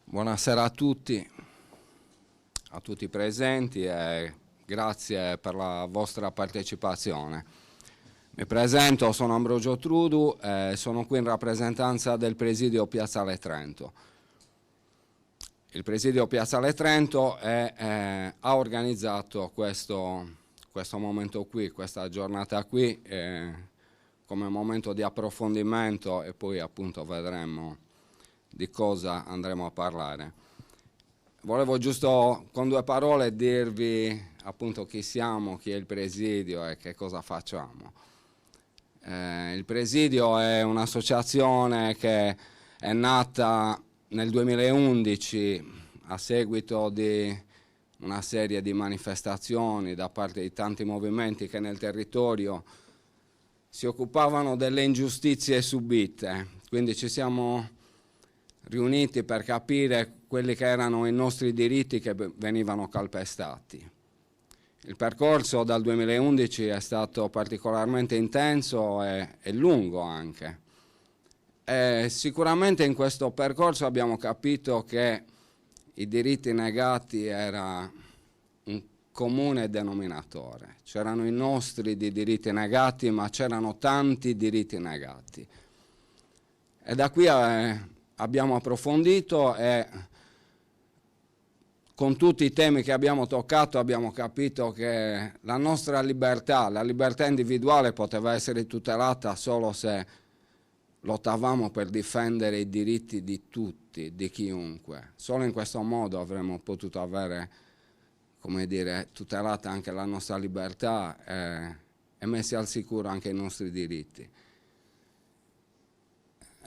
Buonasera a tutti i presenti e grazie per la vostra partecipazione. Mi presento, sono Ambrogio Trudu e sono qui in rappresentanza del Presidio Piazzale Trento. Il Presidio Piazzale Trento ha organizzato questo momento qui, questa giornata qui, come momento di approfondimento e poi appunto vedremo di cosa andremo a parlare. Volevo giusto con due parole dirvi appunto chi siamo, chi è il Presidio e che cosa facciamo. Il Presidio è un'associazione che è nata nel 2011 a seguito di una serie di manifestazioni da parte di tanti movimenti che nel territorio si occupavano delle ingiustizie subite. Quindi ci siamo riuniti per capire quelli che erano i nostri diritti che venivano calpestati. Il percorso dal 2011 è stato particolarmente intenso e lungo anche. E sicuramente in questo percorso abbiamo capito che i diritti negati era un comune denominatore. C'erano i nostri di diritti negati, ma c'erano tanti diritti negati. E da qui abbiamo approfondito e con tutti i temi che abbiamo toccato abbiamo capito che la nostra libertà, la libertà individuale poteva essere tutelata solo se lottavamo per difendere i diritti di tutti, di chiunque. Solo in questo modo avremmo potuto avere, come dire, tutelata anche la nostra libertà e messi al sicuro anche i nostri diritti.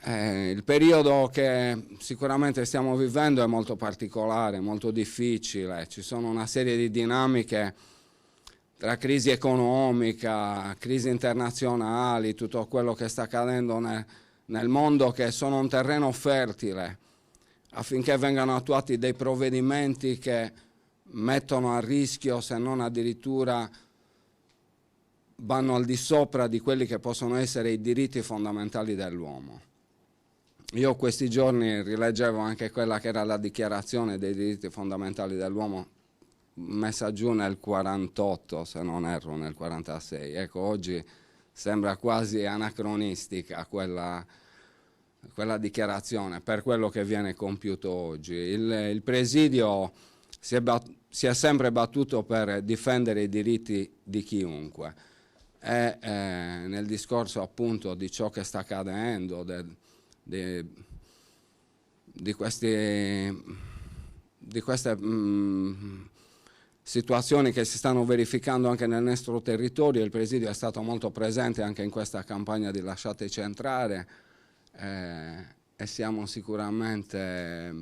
Il periodo che sicuramente stiamo vivendo è molto particolare, molto difficile, ci sono una serie di dinamiche tra crisi economica, crisi internazionali, tutto quello che sta accadendo nel mondo, che sono un terreno fertile affinché vengano attuati dei provvedimenti che mettono a rischio, se non addirittura vanno al di sopra di quelli che possono essere i diritti fondamentali dell'uomo. Io questi giorni rileggevo anche quella che era la dichiarazione dei diritti fondamentali dell'uomo messa giù nel 48, se non erro, nel 46. Ecco, oggi sembra quasi anacronistica quella dichiarazione per quello che viene compiuto oggi. Il Presidio si è sempre battuto per difendere i diritti di chiunque e nel discorso appunto di ciò che sta accadendo, di queste situazioni che si stanno verificando anche nel nostro territorio. Il Presidio è stato molto presente anche in questa campagna di Lasciateci entrare e siamo sicuramente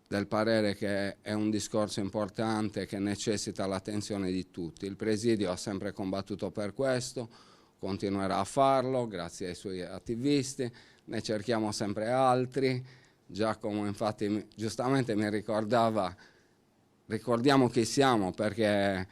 del parere che è un discorso importante che necessita l'attenzione di tutti. Il Presidio ha sempre combattuto per questo, continuerà a farlo grazie ai suoi attivisti, ne cerchiamo sempre altri. Giacomo infatti giustamente mi ricordava, ricordiamo chi siamo, perché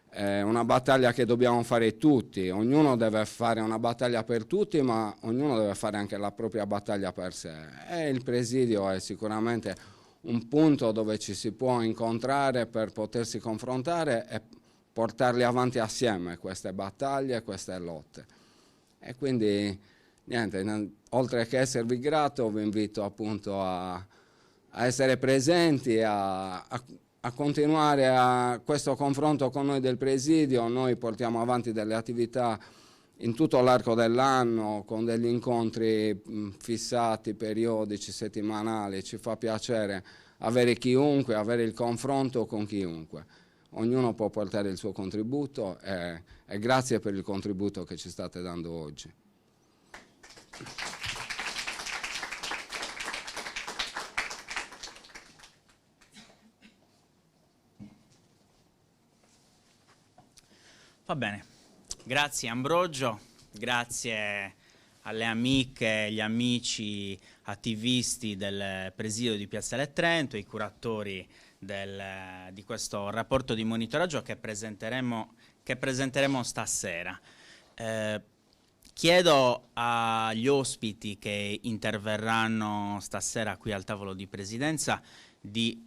è una battaglia che dobbiamo fare tutti, ognuno deve fare una battaglia per tutti, ma ognuno deve fare anche la propria battaglia per sé, e il Presidio è sicuramente un punto dove ci si può incontrare per potersi confrontare e portarli avanti assieme queste battaglie, queste lotte. E quindi niente, oltre che esservi grato, vi invito appunto a essere presenti, a continuare questo confronto con noi del Presidio. Noi portiamo avanti delle attività in tutto l'arco dell'anno con degli incontri fissati, periodici, settimanali. Ci fa piacere avere chiunque, avere il confronto con chiunque. Ognuno può portare il suo contributo e grazie per il contributo che ci state dando oggi. Va bene, grazie Ambrogio, grazie alle amiche e gli amici attivisti del Presidio di Piazzale Trento, i curatori di questo rapporto di monitoraggio che presenteremo stasera. Chiedo agli ospiti che interverranno stasera qui al tavolo di presidenza di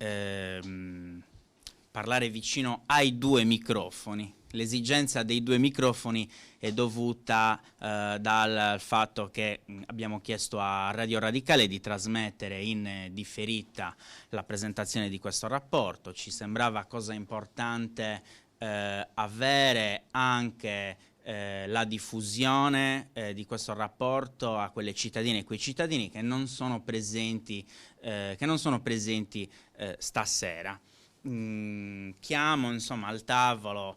parlare vicino ai 2 microfoni. L'esigenza dei 2 microfoni è dovuta dal fatto che abbiamo chiesto a Radio Radicale di trasmettere in differita la presentazione di questo rapporto. Ci sembrava cosa importante avere anche la diffusione di questo rapporto a quelle cittadine e quei cittadini che non sono presenti stasera. Chiamo insomma al tavolo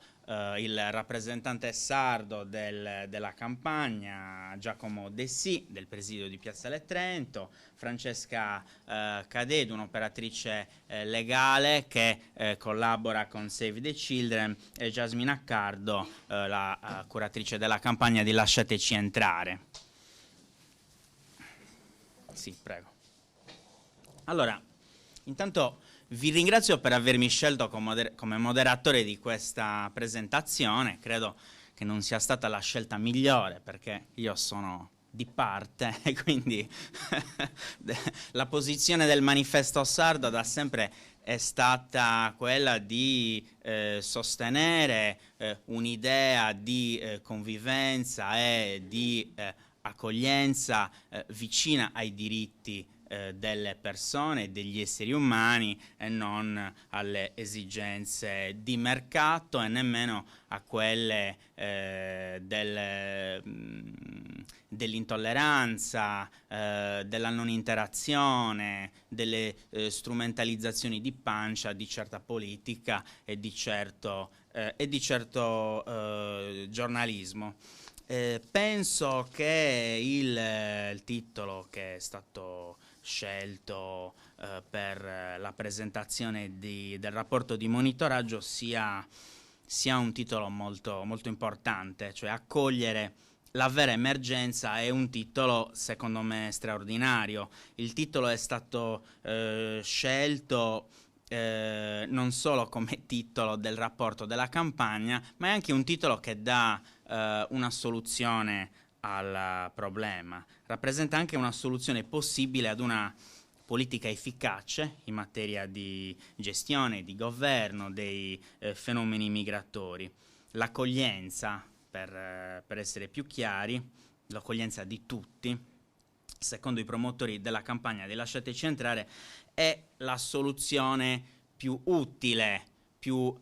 il rappresentante sardo della campagna, Giacomo Dessì, del presidio di Piazzale Trento, Francesca Cadedu, un'operatrice legale che collabora con Save the Children, e Jasmine Accardo, la curatrice della campagna di Lasciateci Entrare. Sì, prego. Allora, intanto vi ringrazio per avermi scelto come moderatore di questa presentazione. Credo che non sia stata la scelta migliore, perché io sono di parte e quindi la posizione del Manifesto Sardo da sempre è stata quella di sostenere un'idea di convivenza e di accoglienza vicina ai diritti delle persone, degli esseri umani, e non alle esigenze di mercato e nemmeno a quelle dell'intolleranza, della non interazione, delle strumentalizzazioni di pancia di certa politica e di certo giornalismo. Penso che il titolo che è stato scelto per la presentazione del rapporto di monitoraggio sia un titolo molto, molto importante, cioè accogliere la vera emergenza. È un titolo secondo me straordinario. Il titolo è stato scelto non solo come titolo del rapporto della campagna, ma è anche un titolo che dà una soluzione al problema, rappresenta anche una soluzione possibile ad una politica efficace in materia di gestione, di governo dei fenomeni migratori. L'accoglienza, per essere più chiari, l'accoglienza di tutti, secondo i promotori della campagna di Lasciateci Entrare, è la soluzione più utile, più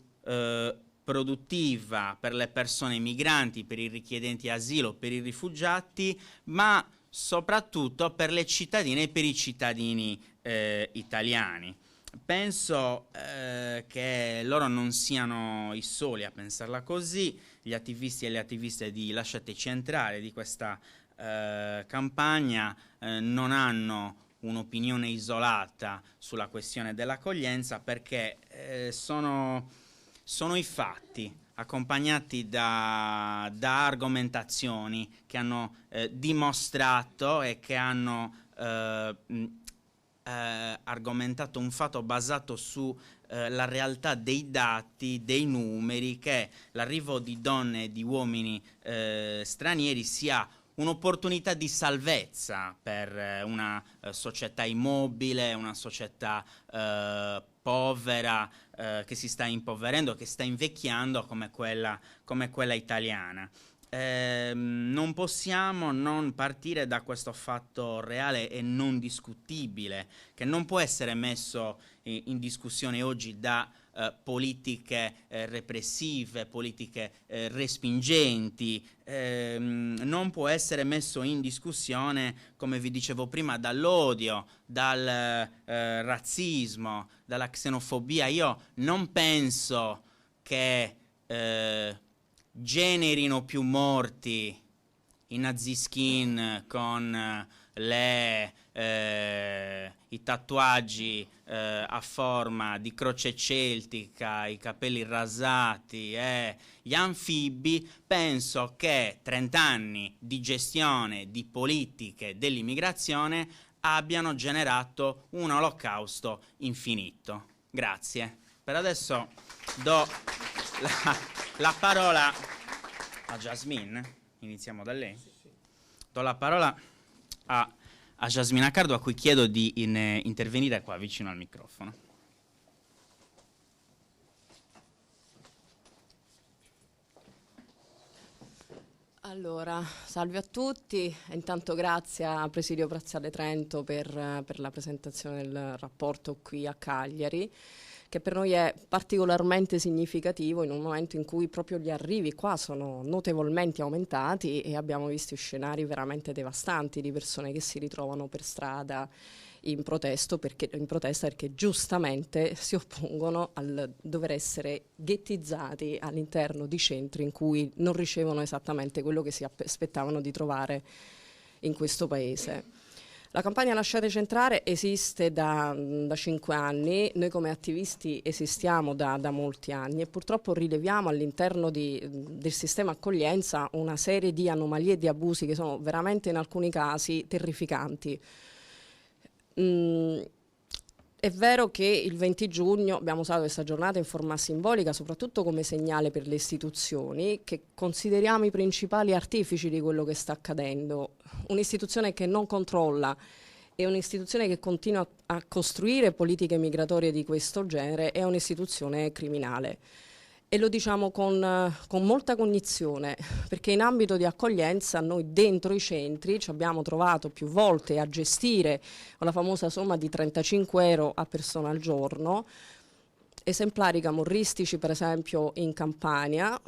produttiva per le persone migranti, per i richiedenti asilo, per i rifugiati, ma soprattutto per le cittadine e per i cittadini italiani. Penso che loro non siano i soli a pensarla così. Gli attivisti e le attiviste di Lasciateci Entrare, di questa campagna, non hanno un'opinione isolata sulla questione dell'accoglienza, perché sono i fatti, accompagnati da argomentazioni che hanno dimostrato e che hanno argomentato un fatto basato su la realtà dei dati, dei numeri, che l'arrivo di donne e di uomini stranieri sia un'opportunità di salvezza per una società immobile, una società povera, che si sta impoverendo, che sta invecchiando come quella italiana. Non possiamo non partire da questo fatto reale e non discutibile, che non può essere messo in discussione oggi da politiche repressive, politiche respingenti. Non può essere messo in discussione, come vi dicevo prima, dall'odio, dal razzismo, dalla xenofobia. Io non penso che generino più morti i naziskin con i tatuaggi a forma di croce celtica, i capelli rasati e gli anfibi. Penso che 30 anni di gestione di politiche dell'immigrazione abbiano generato un olocausto infinito. Grazie. Per adesso do la parola a Jasmine. Iniziamo da lei. Do la parola a Jasmine Accardo, a cui chiedo di intervenire qua vicino al microfono. Allora, salve a tutti, intanto grazie a Presidio Piazzale Trento per la presentazione del rapporto qui a Cagliari, che per noi è particolarmente significativo in un momento in cui proprio gli arrivi qua sono notevolmente aumentati e abbiamo visto scenari veramente devastanti di persone che si ritrovano per strada in protesta perché giustamente si oppongono al dover essere ghettizzati all'interno di centri in cui non ricevono esattamente quello che si aspettavano di trovare in questo paese. La campagna Lasciate Centrare esiste da 5 anni, noi come attivisti esistiamo da molti anni e purtroppo rileviamo all'interno del sistema accoglienza una serie di anomalie e di abusi che sono veramente in alcuni casi terrificanti. È vero che il 20 giugno abbiamo usato questa giornata in forma simbolica soprattutto come segnale per le istituzioni che consideriamo i principali artefici di quello che sta accadendo. Un'istituzione che non controlla e un'istituzione che continua a costruire politiche migratorie di questo genere è un'istituzione criminale. E lo diciamo con molta cognizione, perché in ambito di accoglienza noi dentro i centri ci abbiamo trovato più volte a gestire con la famosa somma di 35 euro a persona al giorno, esemplari camorristici per esempio in Campania,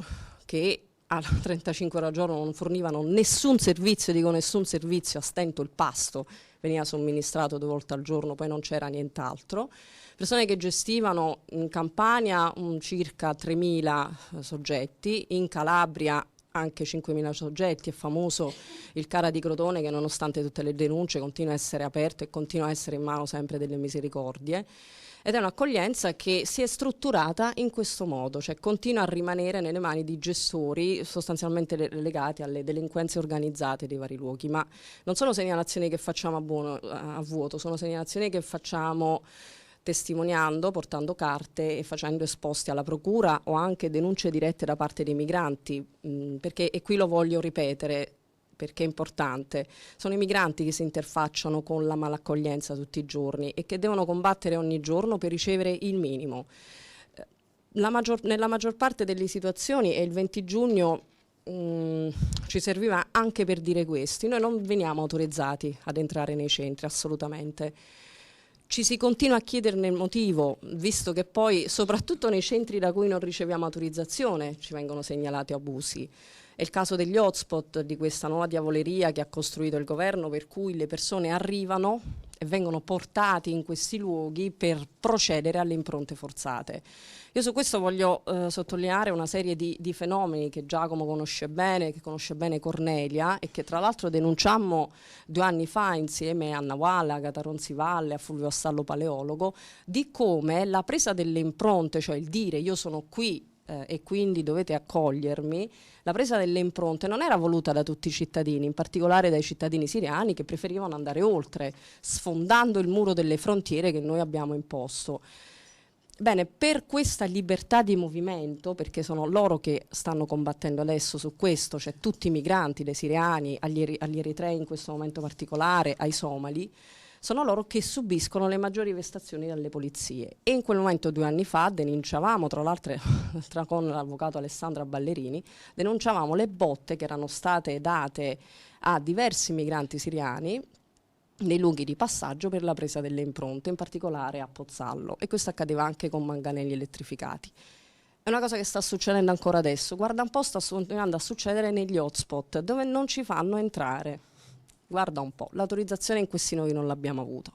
che a 35 euro al giorno non fornivano nessun servizio, dico nessun servizio, a stento il pasto veniva somministrato 2 volte al giorno, poi non c'era nient'altro. Persone che gestivano in Campania circa 3.000 soggetti, in Calabria anche 5.000 soggetti, è famoso il CARA di Crotone che nonostante tutte le denunce continua a essere aperto e continua a essere in mano sempre delle misericordie. Ed è un'accoglienza che si è strutturata in questo modo, cioè continua a rimanere nelle mani di gestori sostanzialmente legati alle delinquenze organizzate dei vari luoghi, ma non sono segnalazioni che facciamo a vuoto, sono segnalazioni che facciamo testimoniando, portando carte e facendo esposti alla procura o anche denunce dirette da parte dei migranti, perché, e qui lo voglio ripetere, perché è importante, sono i migranti che si interfacciano con la malaccoglienza tutti i giorni e che devono combattere ogni giorno per ricevere il minimo. Nella maggior parte delle situazioni, e il 20 giugno ci serviva anche per dire questo, noi non veniamo autorizzati ad entrare nei centri, assolutamente. Ci si continua a chiederne il motivo, visto che poi, soprattutto nei centri da cui non riceviamo autorizzazione, ci vengono segnalati abusi. È il caso degli hotspot, di questa nuova diavoleria che ha costruito il governo, per cui le persone arrivano e vengono portati in questi luoghi per procedere alle impronte forzate. Io su questo voglio sottolineare una serie di fenomeni che Giacomo conosce bene, che conosce bene Cornelia e che tra l'altro denunciammo 2 anni fa insieme a Nawala, a Agata Ronzivalle, a Fulvio Assallo Paleologo, di come la presa delle impronte, cioè il dire io sono qui e quindi dovete accogliermi, la presa delle impronte non era voluta da tutti i cittadini, in particolare dai cittadini siriani che preferivano andare oltre, sfondando il muro delle frontiere che noi abbiamo imposto. Bene, per questa libertà di movimento, perché sono loro che stanno combattendo adesso su questo, cioè tutti i migranti, dai siriani agli eritrei in questo momento particolare, ai somali, sono loro che subiscono le maggiori vessazioni dalle polizie. E in quel momento 2 anni fa denunciavamo, tra l'altro con l'avvocato Alessandra Ballerini, denunciavamo le botte che erano state date a diversi migranti siriani nei luoghi di passaggio per la presa delle impronte, in particolare a Pozzallo, e questo accadeva anche con manganelli elettrificati. È una cosa che sta succedendo ancora adesso, guarda un po', sta continuando a succedere negli hotspot dove non ci fanno entrare. Guarda un po', l'autorizzazione in questi noi non l'abbiamo avuto.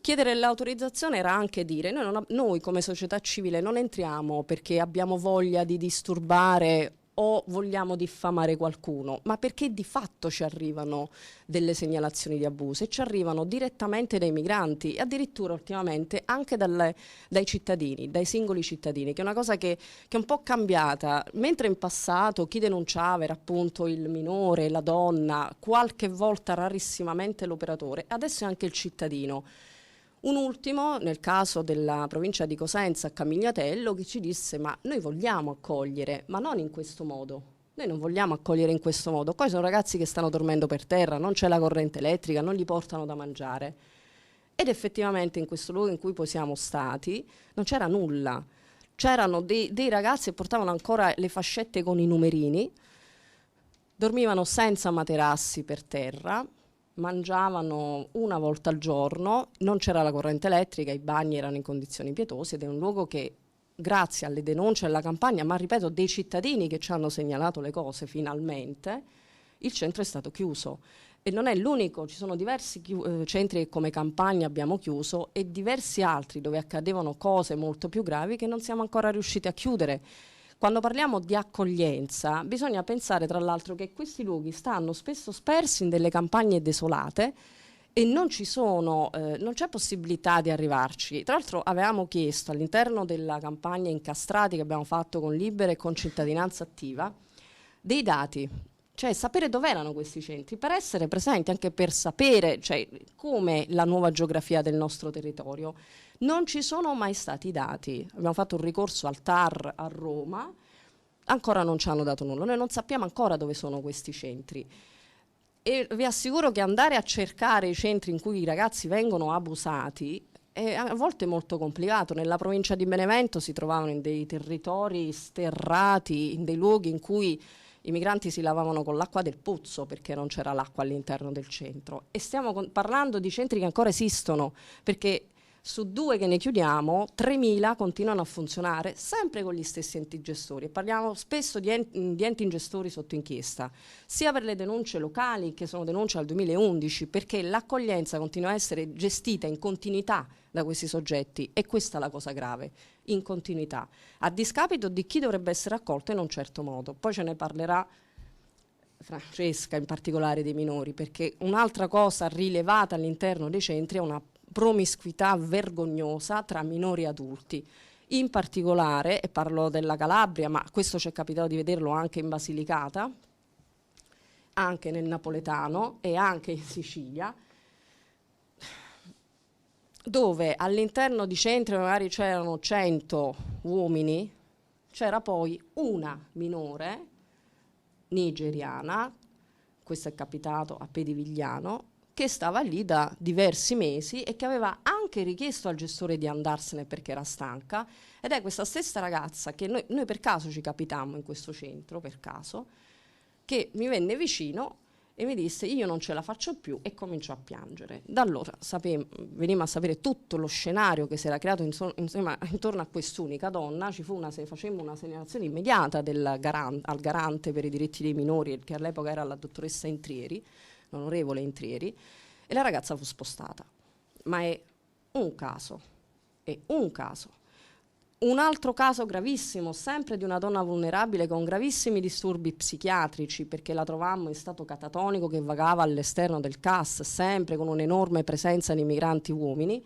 Chiedere l'autorizzazione era anche dire noi come società civile non entriamo perché abbiamo voglia di disturbare o vogliamo diffamare qualcuno, ma perché di fatto ci arrivano delle segnalazioni di abuso e ci arrivano direttamente dai migranti e addirittura ultimamente anche dai cittadini, dai singoli cittadini, che è una cosa che è un po' cambiata. Mentre in passato chi denunciava era appunto il minore, la donna, qualche volta rarissimamente l'operatore, adesso è anche il cittadino. Un ultimo, nel caso della provincia di Cosenza, Camigliatello, che ci disse ma noi vogliamo accogliere, ma non in questo modo. Noi non vogliamo accogliere in questo modo. Poi sono ragazzi che stanno dormendo per terra, non c'è la corrente elettrica, non gli portano da mangiare. Ed effettivamente in questo luogo in cui poi siamo stati non c'era nulla. C'erano dei ragazzi che portavano ancora le fascette con i numerini, dormivano senza materassi per terra, mangiavano una volta al giorno, non c'era la corrente elettrica, i bagni erano in condizioni pietose ed è un luogo che, grazie alle denunce della campagna, ma ripeto dei cittadini che ci hanno segnalato le cose finalmente, il centro è stato chiuso. E non è l'unico, ci sono diversi centri che come campagna abbiamo chiuso e diversi altri dove accadevano cose molto più gravi che non siamo ancora riusciti a chiudere. Quando parliamo di accoglienza bisogna pensare tra l'altro che questi luoghi stanno spesso spersi in delle campagne desolate e non c'è possibilità di arrivarci. Tra l'altro avevamo chiesto all'interno della campagna Incastrati che abbiamo fatto con Libera e con Cittadinanza Attiva dei dati, cioè sapere dove erano questi centri, per essere presenti, anche per sapere come la nuova geografia del nostro territorio. Non ci sono mai stati dati. Abbiamo fatto un ricorso al TAR a Roma, ancora non ci hanno dato nulla. Noi non sappiamo ancora dove sono questi centri. E vi assicuro che andare a cercare i centri in cui i ragazzi vengono abusati è a volte molto complicato. Nella provincia di Benevento si trovavano in dei territori sterrati, in dei luoghi in cui i migranti si lavavano con l'acqua del pozzo perché non c'era l'acqua all'interno del centro. E stiamo parlando di centri che ancora esistono, perché su 2 che ne chiudiamo, 3.000 continuano a funzionare sempre con gli stessi enti gestori. E parliamo spesso di enti gestori sotto inchiesta, sia per le denunce locali, che sono denunce al 2011, perché l'accoglienza continua a essere gestita in continuità da questi soggetti, e questa è la cosa grave, in continuità, a discapito di chi dovrebbe essere accolto in un certo modo. Poi ce ne parlerà Francesca, in particolare dei minori, perché un'altra cosa rilevata all'interno dei centri è una promiscuità vergognosa tra minori e adulti. In particolare, e parlo della Calabria, ma questo ci è capitato di vederlo anche in Basilicata, anche nel Napoletano e anche in Sicilia, dove all'interno di centri magari c'erano 100 uomini, c'era poi una minore nigeriana, questo è capitato a Pedivigliano, che stava lì da diversi mesi e che aveva anche richiesto al gestore di andarsene perché era stanca, ed è questa stessa ragazza che noi per caso ci capitammo in questo centro, per caso, che mi venne vicino e mi disse: io non ce la faccio più, e cominciò a piangere. Da allora venimmo a sapere tutto lo scenario che si era creato intorno a quest'unica donna. Facemmo una segnalazione immediata al garante per i diritti dei minori, che all'epoca era la dottoressa Intrieri, l'onorevole Intrieri, e la ragazza fu spostata. Ma è un caso, Un altro caso gravissimo, sempre di una donna vulnerabile con gravissimi disturbi psichiatrici, perché la trovammo in stato catatonico che vagava all'esterno del CAS, sempre con un'enorme presenza di migranti uomini,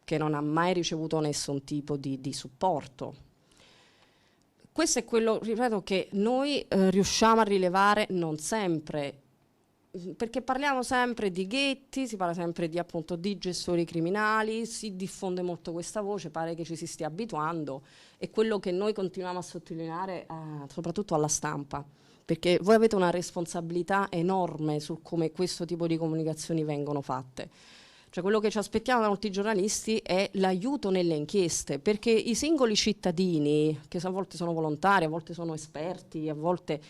che non ha mai ricevuto nessun tipo di supporto. Questo è quello, ripeto, che noi riusciamo a rilevare non sempre, perché parliamo sempre di ghetti, si parla sempre di gestori criminali, si diffonde molto questa voce, pare che ci si stia abituando, e quello che noi continuiamo a sottolineare soprattutto alla stampa, perché voi avete una responsabilità enorme su come questo tipo di comunicazioni vengono fatte. Cioè, quello che ci aspettiamo da molti giornalisti è l'aiuto nelle inchieste, perché i singoli cittadini, che a volte sono volontari, a volte sono esperti, a volte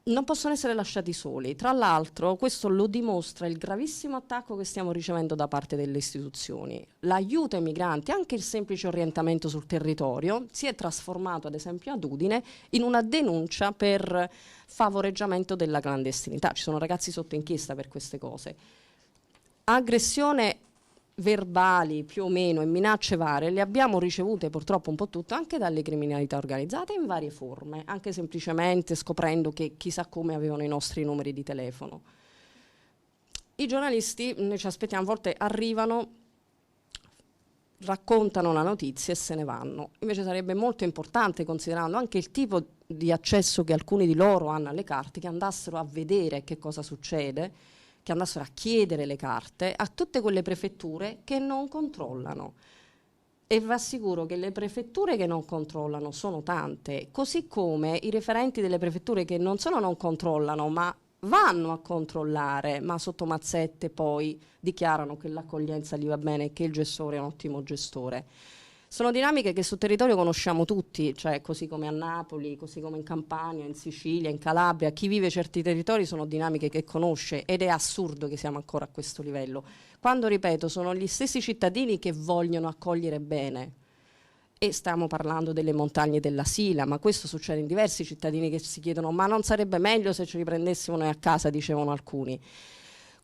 non possono essere lasciati soli. Tra l'altro, questo lo dimostra il gravissimo attacco che stiamo ricevendo da parte delle istituzioni. L'aiuto ai migranti, anche il semplice orientamento sul territorio, si è trasformato, ad esempio ad Udine, in una denuncia per favoreggiamento della clandestinità. Ci sono ragazzi sotto inchiesta per queste cose. Aggressione verbali più o meno e minacce varie le abbiamo ricevute purtroppo un po' tutte anche dalle criminalità organizzate in varie forme, anche semplicemente scoprendo che chissà come avevano i nostri numeri di telefono. I giornalisti, noi ci aspettiamo, a volte arrivano, raccontano la notizia e se ne vanno. Invece sarebbe molto importante, considerando anche il tipo di accesso che alcuni di loro hanno alle carte, che andassero a vedere che cosa succede, che andassero a chiedere le carte a tutte quelle prefetture che non controllano. E vi assicuro che le prefetture che non controllano sono tante, così come i referenti delle prefetture che non solo non controllano, ma vanno a controllare, ma sotto mazzette poi dichiarano che l'accoglienza gli va bene e che il gestore è un ottimo gestore. Sono dinamiche che sul territorio conosciamo tutti, cioè così come a Napoli, così come in Campania, in Sicilia, in Calabria. Chi vive certi territori sono dinamiche che conosce ed è assurdo che siamo ancora a questo livello. Quando, ripeto, sono gli stessi cittadini che vogliono accogliere bene. E stiamo parlando delle montagne della Sila, ma questo succede in diversi cittadini che si chiedono ma non sarebbe meglio se ci riprendessimo noi a casa, dicevano alcuni.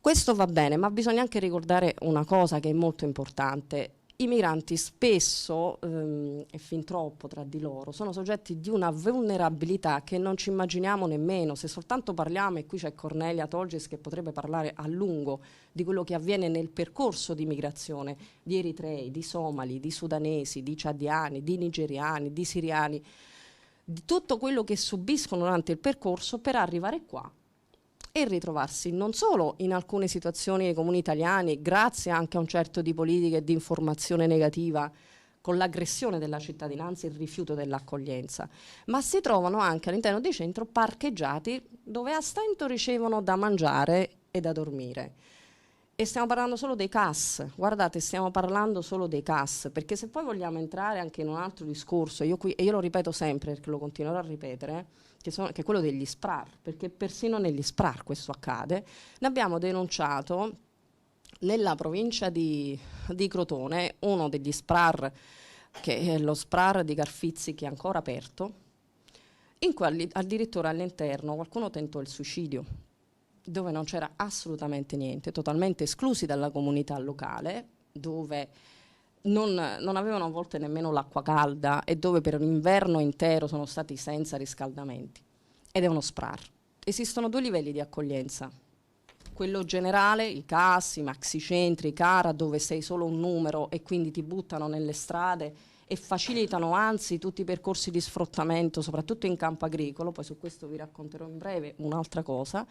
Questo va bene, ma bisogna anche ricordare una cosa che è molto importante. I migranti spesso, e fin troppo tra di loro, sono soggetti di una vulnerabilità che non ci immaginiamo nemmeno. Se soltanto parliamo, e qui c'è Cornelia Tolges che potrebbe parlare a lungo di quello che avviene nel percorso di migrazione di eritrei, di somali, di sudanesi, di ciadiani, di nigeriani, di siriani, di tutto quello che subiscono durante il percorso per arrivare qua e ritrovarsi non solo in alcune situazioni nei comuni italiani, grazie anche a un certo di politica e di informazione negativa, con l'aggressione della cittadinanza e il rifiuto dell'accoglienza, ma si trovano anche all'interno dei centri parcheggiati dove a stento ricevono da mangiare e da dormire. E stiamo parlando solo dei CAS, guardate, stiamo parlando solo dei CAS, perché se poi vogliamo entrare anche in un altro discorso, io lo ripeto sempre perché lo continuerò a ripetere, che è quello degli SPRAR, perché persino negli SPRAR questo accade. Ne abbiamo denunciato nella provincia di Crotone uno degli SPRAR, che è lo SPRAR di Carfizzi, che è ancora aperto, in cui addirittura all'interno qualcuno tentò il suicidio, dove non c'era assolutamente niente, totalmente esclusi dalla comunità locale, dove non avevano a volte nemmeno l'acqua calda e dove per un inverno intero sono stati senza riscaldamenti. Ed è uno SPRAR. Esistono due livelli di accoglienza. Quello generale, i CAS, i maxicentri, i CARA, dove sei solo un numero e quindi ti buttano nelle strade e facilitano anzi tutti i percorsi di sfruttamento, soprattutto in campo agricolo. Poi su questo vi racconterò in breve un'altra cosa.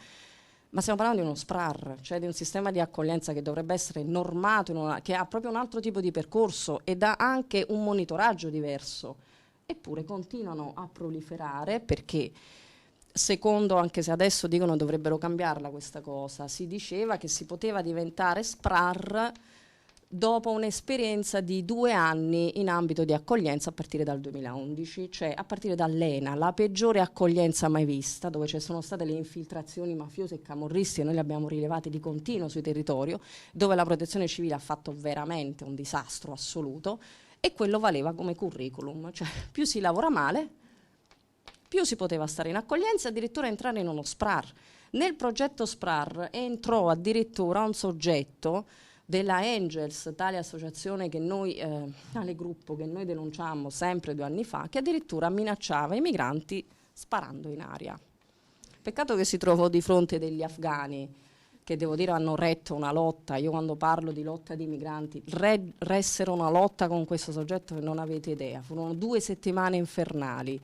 Ma stiamo parlando di uno SPRAR, cioè di un sistema di accoglienza che dovrebbe essere normato, che ha proprio un altro tipo di percorso ed ha anche un monitoraggio diverso. Eppure continuano a proliferare perché, secondo, anche se adesso dicono dovrebbero cambiarla questa cosa, si diceva che si poteva diventare SPRAR dopo un'esperienza di 2 anni in ambito di accoglienza a partire dal 2011, cioè a partire dall'ENA, la peggiore accoglienza mai vista, dove ci sono state le infiltrazioni mafiose e camorristiche, noi le abbiamo rilevate di continuo sui territori, dove la protezione civile ha fatto veramente un disastro assoluto, e quello valeva come curriculum, cioè più si lavora male, più si poteva stare in accoglienza, addirittura entrare in uno SPRAR. Nel progetto SPRAR entrò addirittura un soggetto della Angels, tale associazione che noi, tale gruppo che noi denunciammo sempre 2 anni fa, che addirittura minacciava i migranti sparando in aria. Peccato che si trovò di fronte degli afghani, che devo dire hanno retto una lotta. Io quando parlo di lotta di migranti, ressero una lotta con questo soggetto che non avete idea. Furono 2 settimane infernali.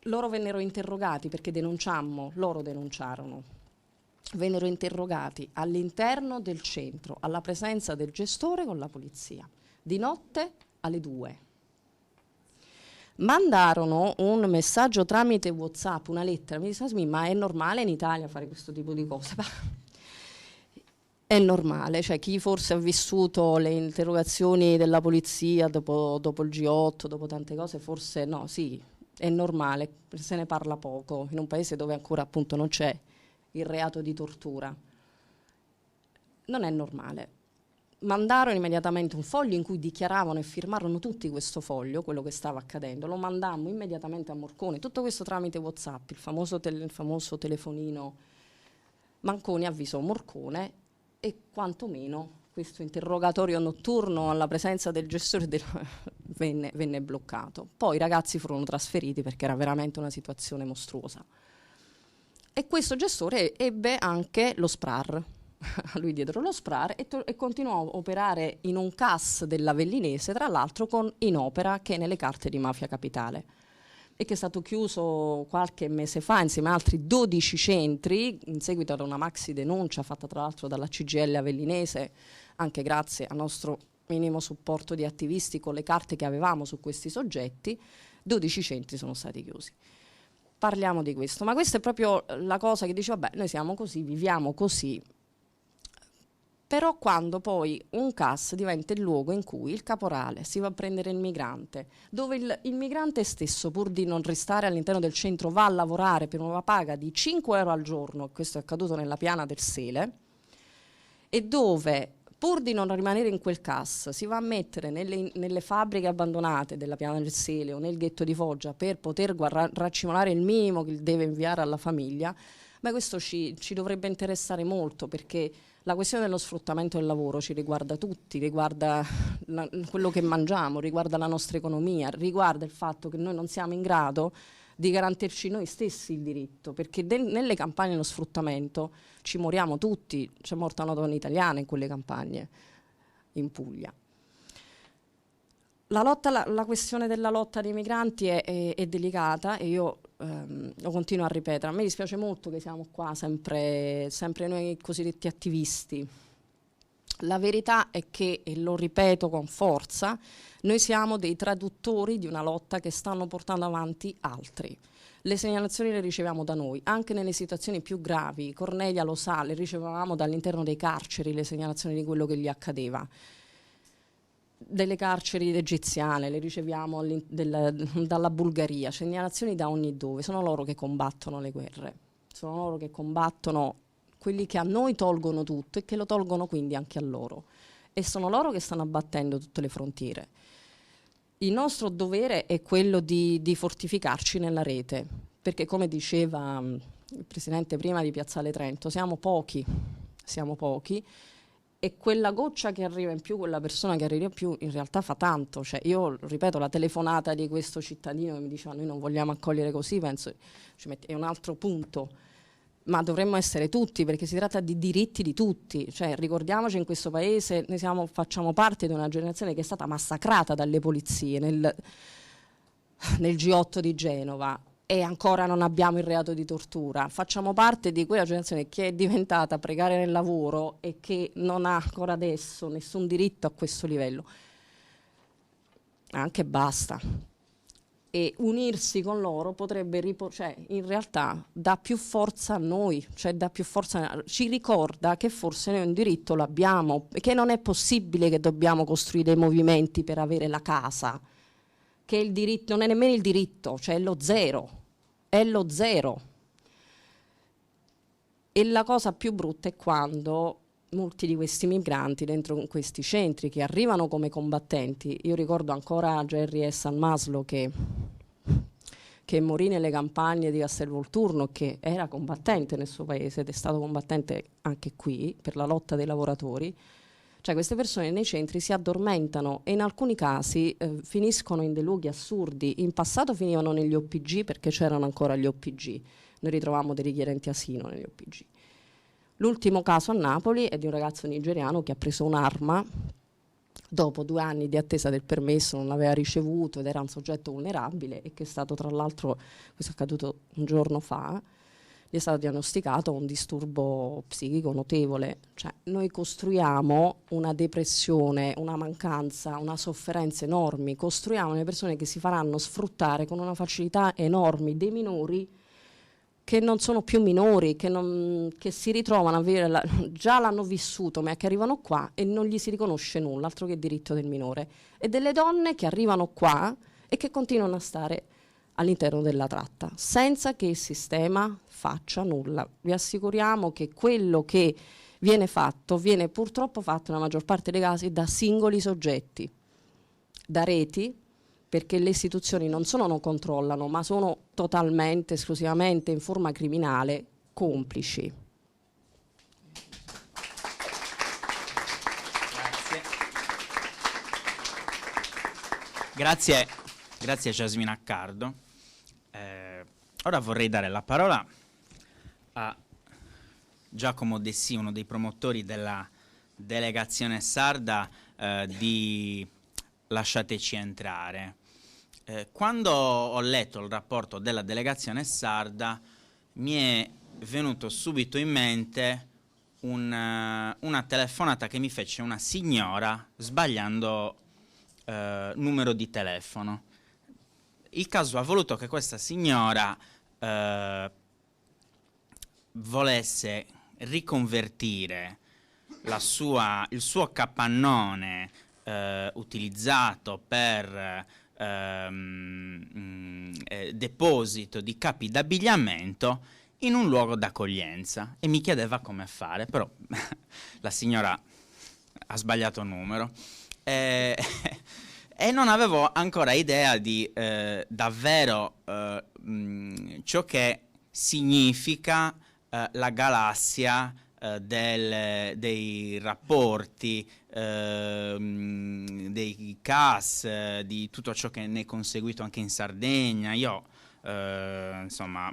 Loro vennero interrogati perché denunciammo, loro denunciarono. Vennero interrogati all'interno del centro, alla presenza del gestore con la polizia, di notte alle 2. Mandarono un messaggio tramite WhatsApp, una lettera, mi disse ma è normale in Italia fare questo tipo di cose? È normale, cioè chi forse ha vissuto le interrogazioni della polizia dopo il G8, dopo tante cose, forse no, sì, è normale, se ne parla poco, in un paese dove ancora appunto non c'è il reato di tortura. Non è normale. Mandarono immediatamente un foglio in cui dichiaravano e firmarono tutti questo foglio, quello che stava accadendo. Lo mandammo immediatamente a Morcone, tutto questo tramite WhatsApp, il famoso telefonino. Manconi avvisò Morcone e quantomeno questo interrogatorio notturno alla presenza del gestore venne bloccato. Poi i ragazzi furono trasferiti perché era veramente una situazione mostruosa. E questo gestore ebbe anche lo SPRAR, a lui diedero lo SPRAR e continuò a operare in un CAS dell'Avellinese, tra l'altro con Inopera, che è nelle carte di Mafia Capitale, e che è stato chiuso qualche mese fa insieme a altri 12 centri, in seguito ad una maxi denuncia fatta tra l'altro dalla CGIL avellinese, anche grazie al nostro minimo supporto di attivisti con le carte che avevamo su questi soggetti, 12 centri sono stati chiusi. Parliamo di questo, ma questa è proprio la cosa che dice, vabbè, noi siamo così, viviamo così. Però quando poi un CAS diventa il luogo in cui il caporale si va a prendere il migrante, dove il migrante stesso, pur di non restare all'interno del centro, va a lavorare per una paga di 5 euro al giorno, questo è accaduto nella piana del Sele, e dove, pur di non rimanere in quel CAS, si va a mettere nelle fabbriche abbandonate della piana del Sele o nel ghetto di Foggia per poter raccimolare il minimo che deve inviare alla famiglia, beh, questo ci dovrebbe interessare molto, perché la questione dello sfruttamento del lavoro ci riguarda tutti, riguarda quello che mangiamo, riguarda la nostra economia, riguarda il fatto che noi non siamo in grado di garantirci noi stessi il diritto, perché nelle campagne dello sfruttamento ci moriamo tutti, c'è morta una donna italiana in quelle campagne in Puglia. La questione della lotta dei migranti è delicata e io lo continuo a ripetere. A me dispiace molto che siamo qua sempre noi cosiddetti attivisti. La verità è che, e lo ripeto con forza, noi siamo dei traduttori di una lotta che stanno portando avanti altri. Le segnalazioni le riceviamo da noi, anche nelle situazioni più gravi. Cornelia lo sa, le ricevevamo dall'interno dei carceri le segnalazioni di quello che gli accadeva. Delle carceri egiziane, le riceviamo dalla Bulgaria, segnalazioni da ogni dove. Sono loro che combattono le guerre, sono loro che combattono quelli che a noi tolgono tutto e che lo tolgono quindi anche a loro, e sono loro che stanno abbattendo tutte le frontiere. Il nostro dovere è quello di fortificarci nella rete, perché come diceva il Presidente prima di Piazzale Trento, siamo pochi, e quella goccia che arriva in più, quella persona che arriva in più, in realtà fa tanto. Cioè, io ripeto, la telefonata di questo cittadino che mi diceva noi non vogliamo accogliere così, penso è un altro punto, ma dovremmo essere tutti, perché si tratta di diritti di tutti. Cioè, ricordiamoci, in questo paese noi facciamo parte di una generazione che è stata massacrata dalle polizie nel G8 di Genova, e ancora non abbiamo il reato di tortura. Facciamo parte di quella generazione che è diventata precaria nel lavoro e che non ha ancora adesso nessun diritto a questo livello. Anche basta. E unirsi con loro potrebbe in realtà dà più forza a noi, cioè dà più forza, ci ricorda che forse noi un diritto l'abbiamo, che non è possibile che dobbiamo costruire dei movimenti per avere la casa, che il diritto non è nemmeno il diritto, cioè è lo zero. È lo zero. E la cosa più brutta è quando molti di questi migranti dentro questi centri che arrivano come combattenti, io ricordo ancora Gerry e San Maslo che morì nelle campagne di Castelvolturno, che era combattente nel suo paese ed è stato combattente anche qui per la lotta dei lavoratori. Cioè, queste persone nei centri si addormentano e in alcuni casi finiscono in dei luoghi assurdi. In passato finivano negli OPG perché c'erano ancora gli OPG. Noi ritrovavamo dei richiedenti asilo negli OPG. L'ultimo caso a Napoli è di un ragazzo nigeriano che ha preso un'arma dopo 2 anni di attesa del permesso, non l'aveva ricevuto ed era un soggetto vulnerabile, e che è stato, tra l'altro, questo è accaduto un giorno fa, gli è stato diagnosticato un disturbo psichico notevole. Cioè, noi costruiamo una depressione, una mancanza, una sofferenza enormi, costruiamo le persone che si faranno sfruttare con una facilità enormi, dei minori che non sono più minori, che si ritrovano a vivere, già l'hanno vissuto, ma che arrivano qua e non gli si riconosce nulla, altro che diritto del minore, e delle donne che arrivano qua e che continuano a stare all'interno della tratta, senza che il sistema faccia nulla. Vi assicuriamo che quello che viene fatto, viene purtroppo fatto nella maggior parte dei casi da singoli soggetti, da reti, perché le istituzioni non solo non controllano, ma sono totalmente, esclusivamente in forma criminale complici. Grazie Jasmine Accardo. Ora vorrei dare la parola a Giacomo Dessì, uno dei promotori della delegazione sarda di Lasciateci entrare. Quando ho letto il rapporto della delegazione sarda mi è venuto subito in mente una telefonata che mi fece una signora sbagliando numero di telefono. Il caso ha voluto che questa signora volesse riconvertire il suo capannone utilizzato per deposito di capi d'abbigliamento in un luogo d'accoglienza, e mi chiedeva come fare, però la signora ha sbagliato numero e non avevo ancora idea di davvero ciò che significa la galassia dei rapporti, dei CAS, di tutto ciò che ne è conseguito anche in Sardegna. Io insomma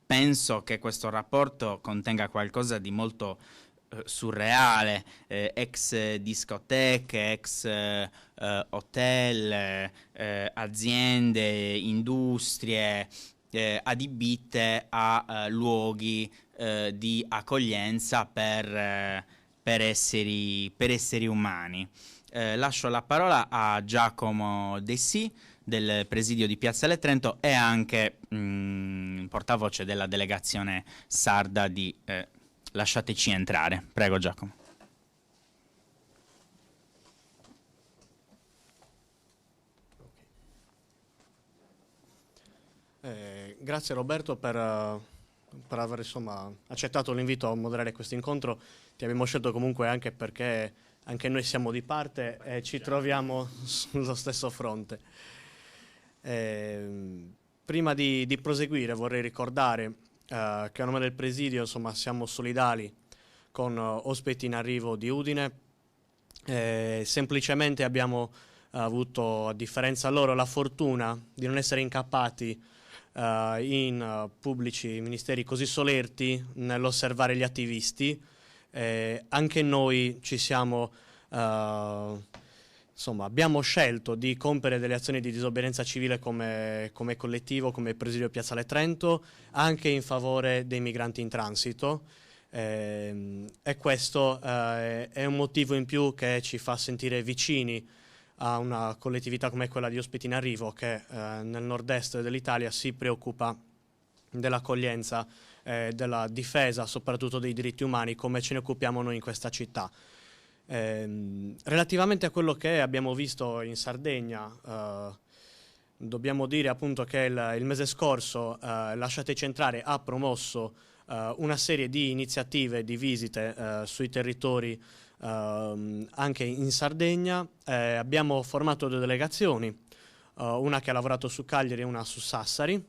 penso che questo rapporto contenga qualcosa di molto surreale, ex discoteche, ex hotel, aziende, industrie adibite a luoghi di accoglienza per esseri umani. Lascio la parola a Giacomo Dessì del presidio di Piazzale Trento e anche portavoce della delegazione sarda di Lasciateci entrare. Prego, Giacomo. Grazie Roberto per aver accettato l'invito a moderare questo incontro. Ti abbiamo scelto comunque anche perché anche noi siamo di parte e ci troviamo sullo stesso fronte. Prima di proseguire vorrei ricordare che a nome del Presidio siamo solidali con ospiti in arrivo di Udine. Semplicemente abbiamo avuto, a differenza loro, la fortuna di non essere incappati in pubblici ministeri così solerti nell'osservare gli attivisti. Anche noi ci siamo abbiamo scelto di compiere delle azioni di disobbedienza civile come collettivo, come Presidio Piazzale Trento, anche in favore dei migranti in transito, e questo è un motivo in più che ci fa sentire vicini a una collettività come quella di Ospiti in Arrivo, che nel nord-est dell'Italia si preoccupa dell'accoglienza, della difesa soprattutto dei diritti umani, come ce ne occupiamo noi in questa città. Relativamente a quello che abbiamo visto in Sardegna, dobbiamo dire appunto che il mese scorso Lasciateci entrare ha promosso una serie di iniziative, di visite sui territori anche in Sardegna. Abbiamo formato due delegazioni, una che ha lavorato su Cagliari e una su Sassari.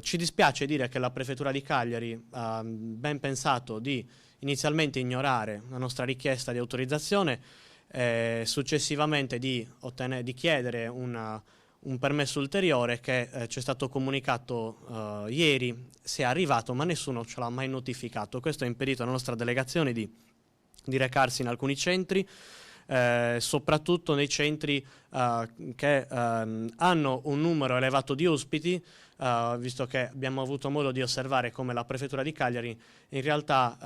Ci dispiace dire che la prefettura di Cagliari ha ben pensato di inizialmente ignorare la nostra richiesta di autorizzazione, successivamente di chiedere un permesso ulteriore che ci è stato comunicato ieri, se è arrivato, ma nessuno ce l'ha mai notificato. Questo ha impedito alla nostra delegazione di recarsi in alcuni centri, soprattutto nei centri che hanno un numero elevato di ospiti, visto che abbiamo avuto modo di osservare come la prefettura di Cagliari in realtà,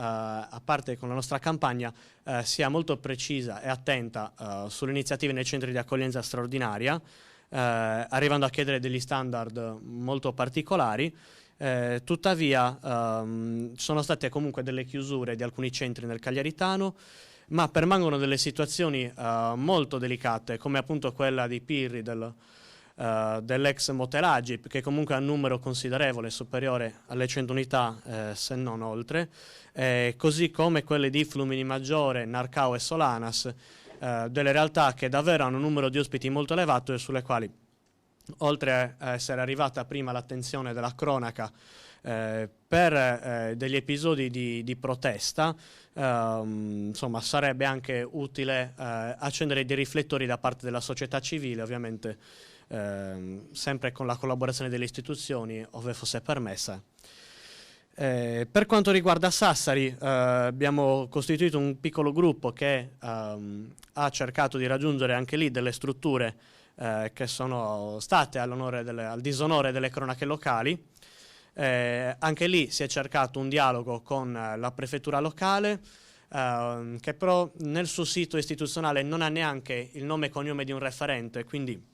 a parte con la nostra campagna, sia molto precisa e attenta sulle iniziative nei centri di accoglienza straordinaria, arrivando a chiedere degli standard molto particolari. Tuttavia sono state comunque delle chiusure di alcuni centri nel Cagliaritano, ma permangono delle situazioni molto delicate, come appunto quella di Pirri dell'ex Motelaggi, che comunque ha un numero considerevole, superiore alle 100 unità, se non oltre, così come quelle di Flumini Maggiore, Narcao e Solanas, delle realtà che davvero hanno un numero di ospiti molto elevato e sulle quali, oltre a essere arrivata prima l'attenzione della cronaca per degli episodi di protesta, sarebbe anche utile accendere dei riflettori da parte della società civile, ovviamente sempre con la collaborazione delle istituzioni, ove fosse permessa. Per quanto riguarda Sassari, abbiamo costituito un piccolo gruppo che ha cercato di raggiungere anche lì delle strutture che sono state al disonore delle cronache locali. Anche lì si è cercato un dialogo con la prefettura locale, che però nel suo sito istituzionale non ha neanche il nome e cognome di un referente, quindi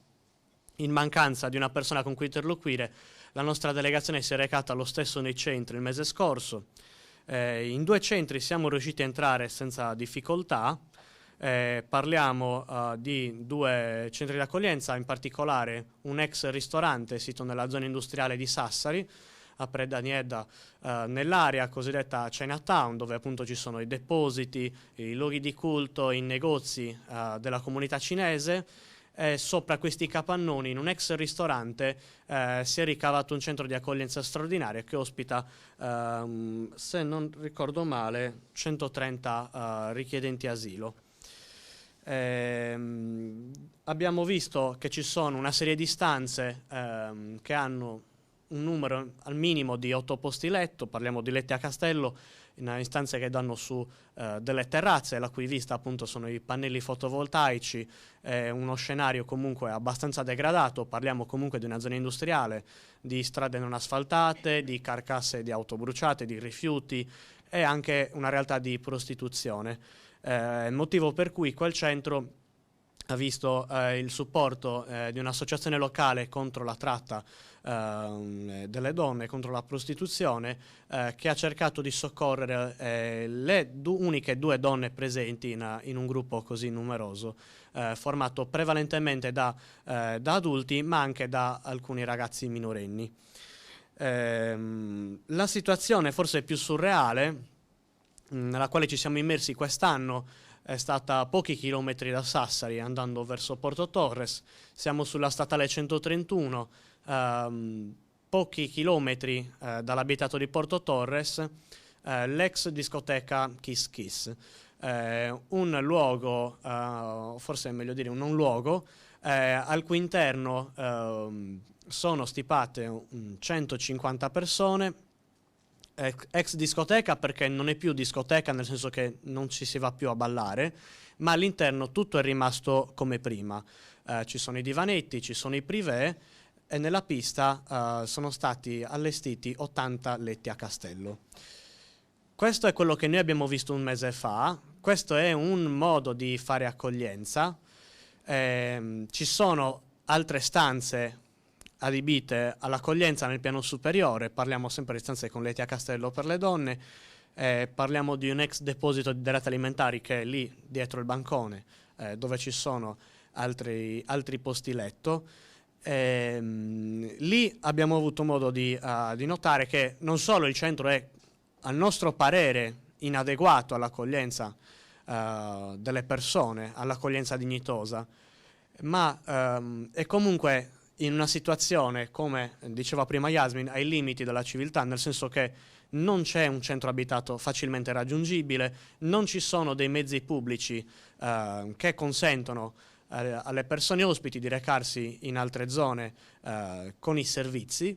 in mancanza di una persona con cui interloquire la nostra delegazione si è recata lo stesso nei centri il mese scorso. In 2 centri siamo riusciti a entrare senza difficoltà. Parliamo di 2 centri di accoglienza, in particolare un ex ristorante sito nella zona industriale di Sassari, a Predanieda, nell'area cosiddetta Chinatown, dove appunto ci sono i depositi, i luoghi di culto, i negozi della comunità cinese. Sopra questi capannoni, in un ex ristorante, si è ricavato un centro di accoglienza straordinario che ospita, se non ricordo male, 130 richiedenti asilo. Abbiamo visto che ci sono una serie di stanze che hanno un numero al minimo di 8 posti letto, parliamo di letti a castello, in stanze che danno su delle terrazze, la cui vista appunto sono i pannelli fotovoltaici, uno scenario comunque abbastanza degradato, parliamo comunque di una zona industriale, di strade non asfaltate, di carcasse di auto bruciate, di rifiuti e anche una realtà di prostituzione. Motivo per cui quel centro ha visto il supporto di un'associazione locale contro la tratta delle donne, contro la prostituzione, che ha cercato di soccorrere le uniche 2 donne presenti in un gruppo così numeroso, formato prevalentemente da adulti ma anche da alcuni ragazzi minorenni. La situazione forse più surreale nella quale ci siamo immersi quest'anno è stata a pochi chilometri da Sassari, andando verso Porto Torres. Siamo sulla statale 131, pochi chilometri dall'abitato di Porto Torres, l'ex discoteca Kiss Kiss. Un luogo, forse è meglio dire non luogo, al cui interno sono stipate 150 persone, ex discoteca perché non è più discoteca, nel senso che non ci si va più a ballare, ma all'interno tutto è rimasto come prima. Ci sono i divanetti, ci sono i privé e nella pista sono stati allestiti 80 letti a castello. Questo è quello che noi abbiamo visto un mese fa, questo è un modo di fare accoglienza. Ci sono altre stanze adibite all'accoglienza nel piano superiore, parliamo sempre di stanze con letti a castello per le donne, parliamo di un ex deposito di derrate alimentari che è lì dietro il bancone, dove ci sono altri posti letto. Lì abbiamo avuto modo di notare che non solo il centro è, a nostro parere, inadeguato all'accoglienza delle persone, all'accoglienza dignitosa, ma è comunque in una situazione, come diceva prima Yasmin, ai limiti della civiltà, nel senso che non c'è un centro abitato facilmente raggiungibile, non ci sono dei mezzi pubblici che consentono alle persone ospiti di recarsi in altre zone con i servizi,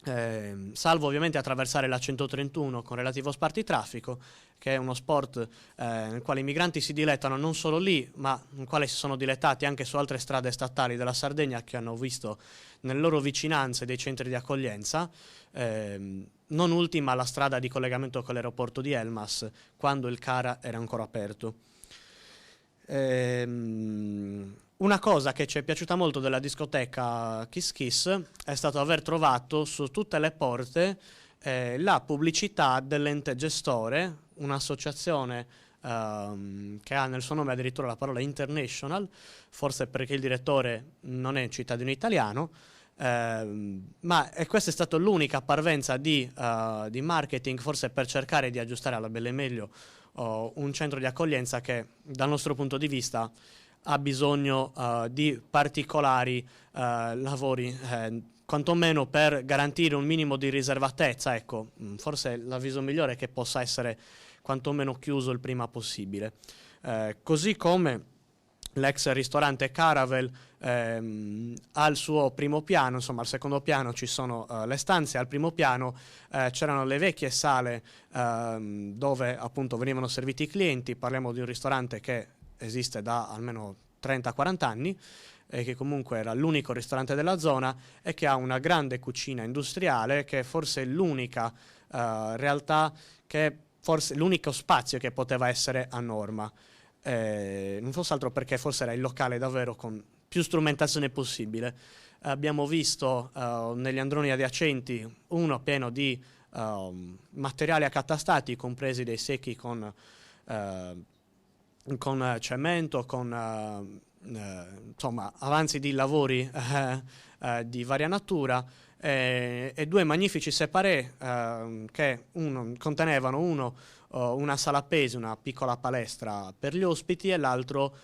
salvo ovviamente attraversare la 131 con relativo spartitraffico, che è uno sport nel quale i migranti si dilettano non solo lì, ma nel quale si sono dilettati anche su altre strade statali della Sardegna che hanno visto nelle loro vicinanze dei centri di accoglienza, non ultima la strada di collegamento con l'aeroporto di Elmas, quando il CARA era ancora aperto. Una cosa che ci è piaciuta molto della discoteca Kiss Kiss è stato aver trovato su tutte le porte la pubblicità dell'ente gestore, un'associazione che ha nel suo nome addirittura la parola International, forse perché il direttore non è cittadino italiano, ma questa è stata l'unica parvenza di marketing, forse per cercare di aggiustare alla belle e meglio un centro di accoglienza che dal nostro punto di vista ha bisogno di particolari lavori, quantomeno per garantire un minimo di riservatezza. Ecco, forse l'avviso migliore è che possa essere quantomeno chiuso il prima possibile. Così come l'ex ristorante Caravel al suo primo piano, insomma al secondo piano ci sono le stanze, al primo piano c'erano le vecchie sale dove appunto venivano serviti i clienti. Parliamo di un ristorante che esiste da almeno 30-40 anni, che comunque era l'unico ristorante della zona e che ha una grande cucina industriale, che forse è l'unica realtà, che forse l'unico spazio che poteva essere a norma. Non fosse altro perché forse era il locale davvero con più strumentazione possibile. Abbiamo visto negli androni adiacenti uno pieno di materiali accatastati, compresi dei secchi con cemento, insomma avanzi di lavori di varia natura, e due magnifici séparé che contenevano una sala pesi, una piccola palestra per gli ospiti, e l'altro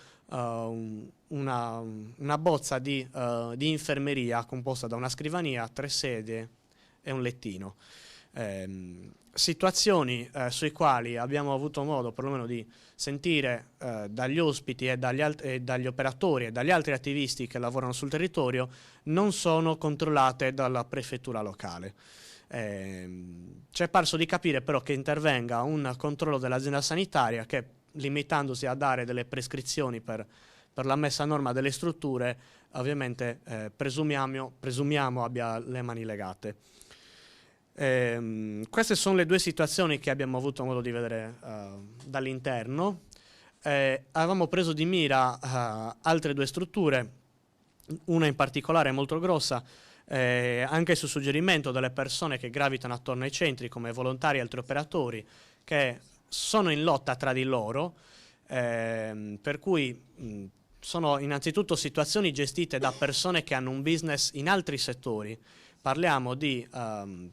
una bozza di infermeria composta da una scrivania, 3 sedie e un lettino. Situazioni sui quali abbiamo avuto modo perlomeno di sentire dagli ospiti e dagli operatori e dagli altri attivisti che lavorano sul territorio non sono controllate dalla prefettura locale. Ci è parso di capire però che intervenga un controllo dell'azienda sanitaria che, limitandosi a dare delle prescrizioni per la messa a norma delle strutture, ovviamente presumiamo abbia le mani legate. Queste sono le due situazioni che abbiamo avuto modo di vedere dall'interno. Avevamo preso di mira altre 2 strutture, una in particolare molto grossa, anche su suggerimento delle persone che gravitano attorno ai centri, come volontari e altri operatori, che sono in lotta tra di loro, per cui sono innanzitutto situazioni gestite da persone che hanno un business in altri settori. Parliamo di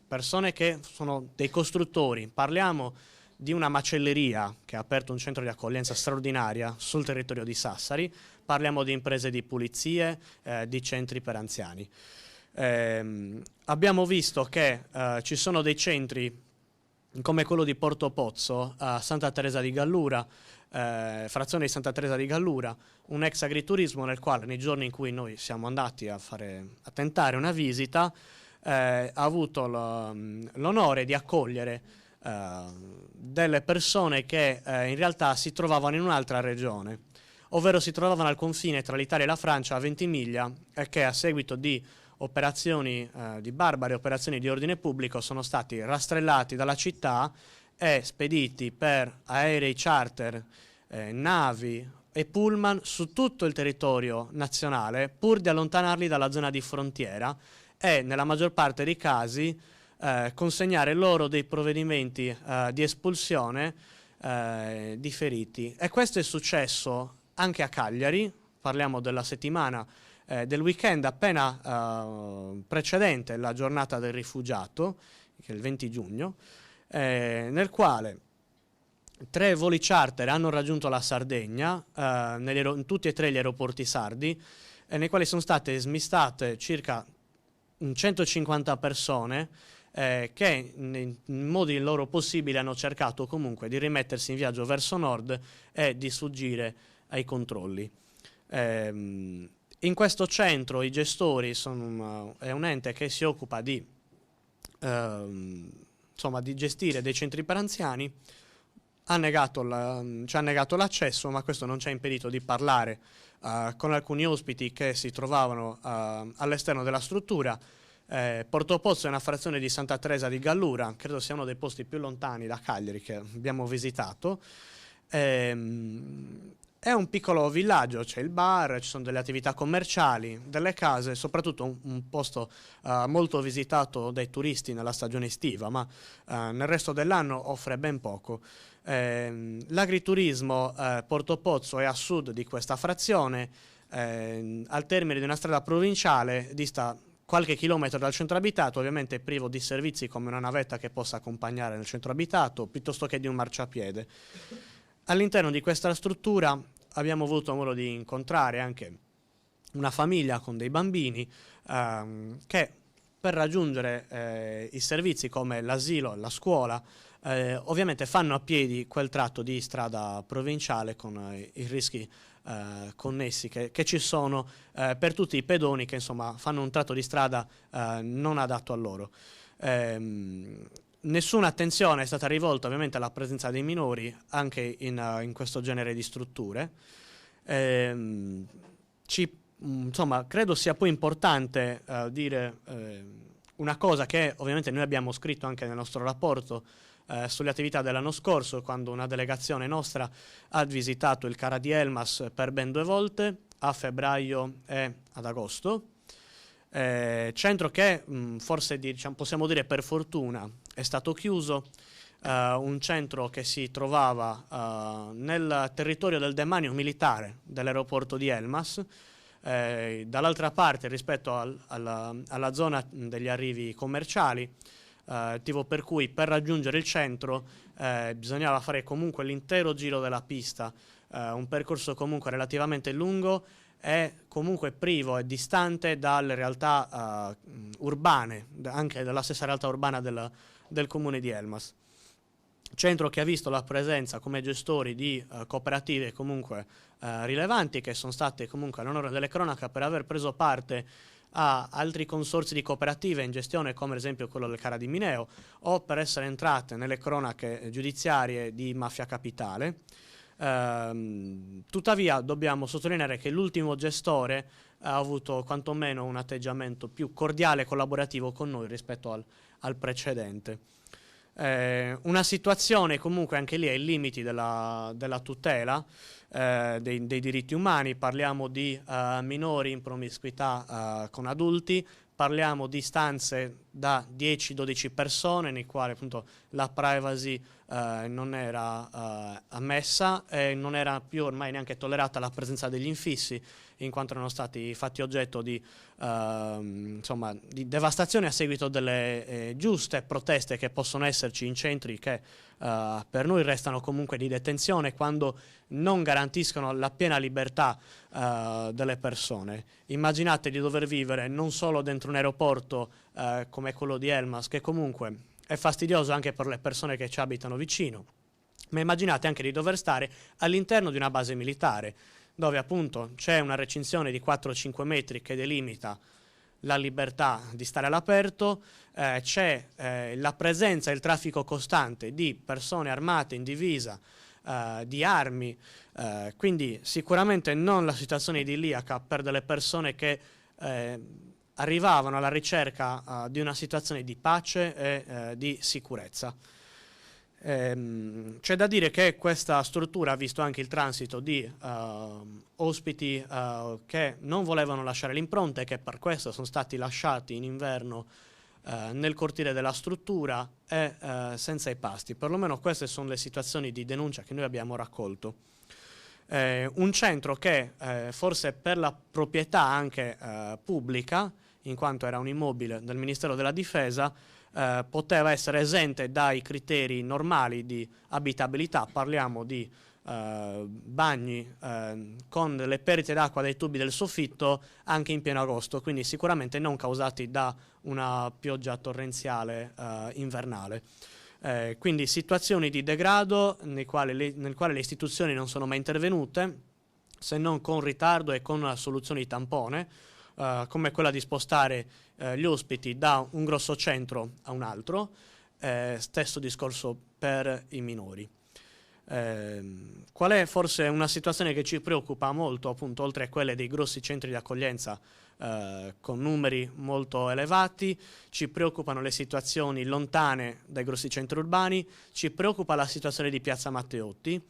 persone che sono dei costruttori, parliamo di una macelleria che ha aperto un centro di accoglienza straordinaria sul territorio di Sassari, parliamo di imprese di pulizie, di centri per anziani. Abbiamo visto che ci sono dei centri come quello di Porto Pozzo, a Santa Teresa di Gallura, frazione di Santa Teresa di Gallura, un ex agriturismo nel quale nei giorni in cui noi siamo andati a tentare una visita, ha avuto l'onore di accogliere delle persone che in realtà si trovavano in un'altra regione, ovvero si trovavano al confine tra l'Italia e la Francia a Ventimiglia, e che a seguito di operazioni di barbare operazioni di ordine pubblico sono stati rastrellati dalla città e spediti per aerei charter, navi e pullman su tutto il territorio nazionale, pur di allontanarli dalla zona di frontiera e nella maggior parte dei casi consegnare loro dei provvedimenti di espulsione differiti. E questo è successo anche a Cagliari. Parliamo della settimana del weekend appena precedente la giornata del rifugiato, che è il 20 giugno, nel quale 3 voli charter hanno raggiunto la Sardegna, in tutti e 3 gli aeroporti sardi, nei quali sono state smistate circa 150 persone che in modi loro possibili hanno cercato comunque di rimettersi in viaggio verso nord e di sfuggire ai controlli. In questo centro i gestori è un ente che si occupa di gestire dei centri per anziani. Ci ha negato l'accesso, ma questo non ci ha impedito di parlare con alcuni ospiti che si trovavano all'esterno della struttura. Porto Pozzo è una frazione di Santa Teresa di Gallura, credo sia uno dei posti più lontani da Cagliari che abbiamo visitato. È un piccolo villaggio, c'è il bar, ci sono delle attività commerciali, delle case, soprattutto un posto molto visitato dai turisti nella stagione estiva, ma nel resto dell'anno offre ben poco. L'agriturismo Porto Pozzo è a sud di questa frazione, al termine di una strada provinciale, dista qualche chilometro dal centro abitato, ovviamente privo di servizi come una navetta che possa accompagnare nel centro abitato, piuttosto che di un marciapiede. All'interno di questa struttura abbiamo avuto modo di incontrare anche una famiglia con dei bambini che per raggiungere i servizi come l'asilo, la scuola, ovviamente fanno a piedi quel tratto di strada provinciale con i rischi connessi che ci sono per tutti i pedoni che insomma fanno un tratto di strada non adatto a loro. Nessuna attenzione è stata rivolta ovviamente alla presenza dei minori anche in questo genere di strutture. Ci insomma, credo sia poi importante dire una cosa che ovviamente noi abbiamo scritto anche nel nostro rapporto sulle attività dell'anno scorso, quando una delegazione nostra ha visitato il CARA di Elmas per ben 2 volte, a febbraio e ad agosto. Centro che forse possiamo dire per fortuna è stato chiuso, un centro che si trovava nel territorio del demanio militare dell'aeroporto di Elmas, dall'altra parte rispetto alla zona degli arrivi commerciali, motivo per cui per raggiungere il centro bisognava fare comunque l'intero giro della pista, un percorso comunque relativamente lungo e comunque privo e distante dalle realtà urbane, anche dalla stessa realtà urbana del comune di Elmas. Centro che ha visto la presenza come gestori di cooperative comunque rilevanti, che sono state comunque all'onore delle cronache per aver preso parte a altri consorzi di cooperative in gestione, come ad esempio quello del CARA di Mineo, o per essere entrate nelle cronache giudiziarie di Mafia Capitale. Tuttavia dobbiamo sottolineare che l'ultimo gestore ha avuto quantomeno un atteggiamento più cordiale e collaborativo con noi rispetto al precedente. Una situazione comunque anche lì ai limiti della tutela dei diritti umani. Parliamo di minori in promiscuità con adulti, parliamo di stanze da 10-12 persone nei quali appunto la privacy non era ammessa e non era più ormai neanche tollerata la presenza degli infissi, in quanto erano stati fatti oggetto di devastazione a seguito delle giuste proteste che possono esserci in centri che per noi restano comunque di detenzione quando non garantiscono la piena libertà delle persone. Immaginate di dover vivere non solo dentro un aeroporto come quello di Elmas, che comunque è fastidioso anche per le persone che ci abitano vicino, ma immaginate anche di dover stare all'interno di una base militare, dove appunto c'è una recinzione di 4-5 metri che delimita la libertà di stare all'aperto, c'è la presenza e il traffico costante di persone armate in divisa, di armi, quindi sicuramente non la situazione idilliaca per delle persone che arrivavano alla ricerca di una situazione di pace e di sicurezza. C'è da dire che questa struttura ha visto anche il transito di ospiti che non volevano lasciare l'impronta e che per questo sono stati lasciati in inverno nel cortile della struttura e senza i pasti. Perlomeno queste sono le situazioni di denuncia che noi abbiamo raccolto. Un centro che forse per la proprietà anche pubblica, in quanto era un immobile del Ministero della Difesa, poteva essere esente dai criteri normali di abitabilità. Parliamo di bagni con delle perdite d'acqua dai tubi del soffitto anche in pieno agosto, quindi sicuramente non causati da una pioggia torrenziale invernale. Quindi situazioni di degrado nel quale le istituzioni non sono mai intervenute, se non con ritardo e con soluzioni tampone, come quella di spostare gli ospiti da un grosso centro a un altro, stesso discorso per i minori. Qual è forse una situazione che ci preoccupa molto, appunto, oltre a quelle dei grossi centri di accoglienza con numeri molto elevati? Ci preoccupano le situazioni lontane dai grossi centri urbani, ci preoccupa la situazione di Piazza Matteotti,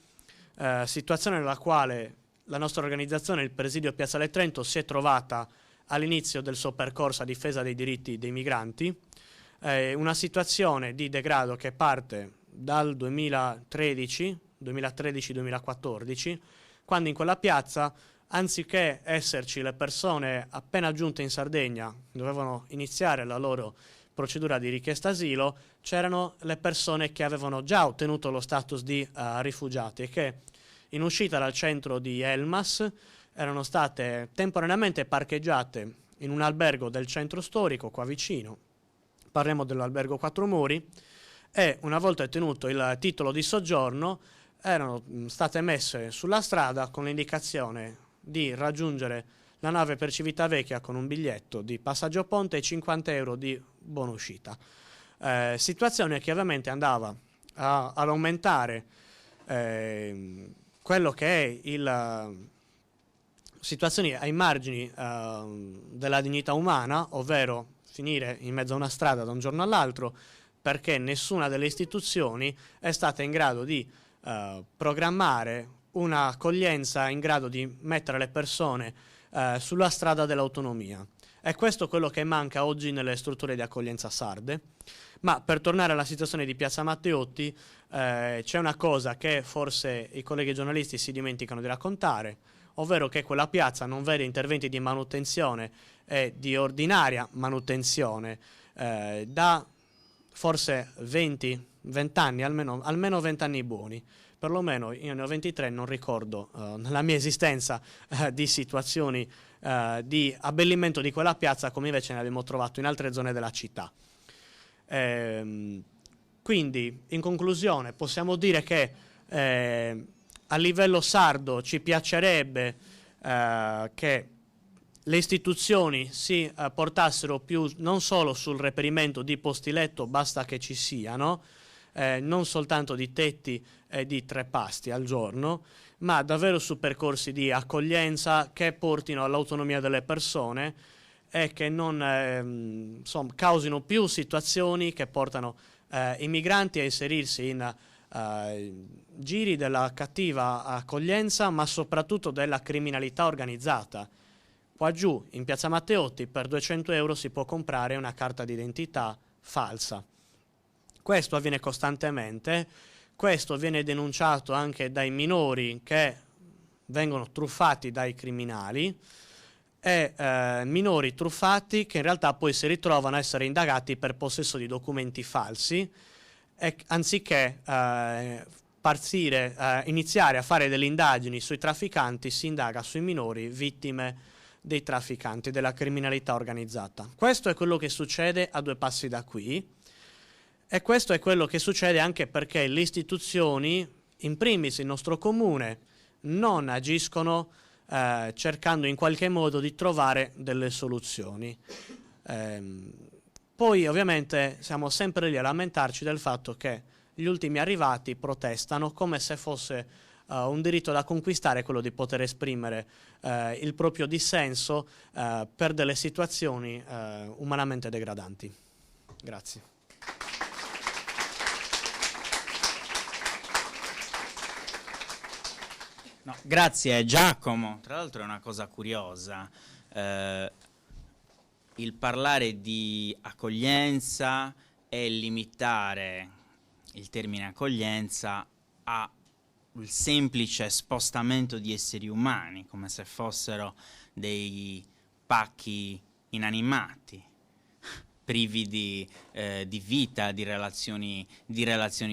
situazione nella quale la nostra organizzazione, il Presidio Piazzale Trento, si è trovata all'inizio del suo percorso a difesa dei diritti dei migranti, una situazione di degrado che parte dal 2013-2014, quando in quella piazza, anziché esserci le persone appena giunte in Sardegna, dovevano iniziare la loro procedura di richiesta asilo, c'erano le persone che avevano già ottenuto lo status di rifugiati e che in uscita dal centro di Elmas erano state temporaneamente parcheggiate in un albergo del centro storico qua vicino, parliamo dell'albergo Quattro Muri, e una volta ottenuto il titolo di soggiorno erano state messe sulla strada con l'indicazione di raggiungere la nave per Civitavecchia con un biglietto di passaggio ponte e 50 euro di buona uscita. Situazione che ovviamente andava ad aumentare quello che è il situazioni ai margini della dignità umana, ovvero finire in mezzo a una strada da un giorno all'altro, perché nessuna delle istituzioni è stata in grado di programmare un'accoglienza in grado di mettere le persone sulla strada dell'autonomia. È questo quello che manca oggi nelle strutture di accoglienza sarde. Ma per tornare alla situazione di Piazza Matteotti, c'è una cosa che forse i colleghi giornalisti si dimenticano di raccontare, ovvero che quella piazza non vede interventi di manutenzione e di ordinaria manutenzione da forse 20 anni, almeno 20 anni buoni. Perlomeno io ne ho 23, non ricordo nella mia esistenza di situazioni di abbellimento di quella piazza come invece ne abbiamo trovato in altre zone della città. Quindi, in conclusione, possiamo dire che a livello sardo ci piacerebbe che le istituzioni si portassero più non solo sul reperimento di posti letto, basta che ci siano, non soltanto di tetti e di 3 pasti al giorno, ma davvero su percorsi di accoglienza che portino all'autonomia delle persone e che non causino più situazioni che portano i migranti a inserirsi in giri della cattiva accoglienza, ma soprattutto della criminalità organizzata. Qua giù, in Piazza Matteotti, per 200 euro si può comprare una carta d'identità falsa. Questo avviene costantemente, questo viene denunciato anche dai minori che vengono truffati dai criminali e minori truffati che in realtà poi si ritrovano a essere indagati per possesso di documenti falsi e anziché iniziare a fare delle indagini sui trafficanti, si indaga sui minori vittime dei trafficanti, della criminalità organizzata. Questo è quello che succede a 2 passi da qui. E questo è quello che succede anche perché le istituzioni, in primis il nostro comune, non agiscono cercando in qualche modo di trovare delle soluzioni. Poi ovviamente siamo sempre lì a lamentarci del fatto che gli ultimi arrivati protestano come se fosse un diritto da conquistare quello di poter esprimere il proprio dissenso per delle situazioni umanamente degradanti. Grazie. No, grazie Giacomo. Tra l'altro è una cosa curiosa, il parlare di accoglienza e limitare il termine accoglienza a il semplice spostamento di esseri umani, come se fossero dei pacchi inanimati, privi di vita, di relazioni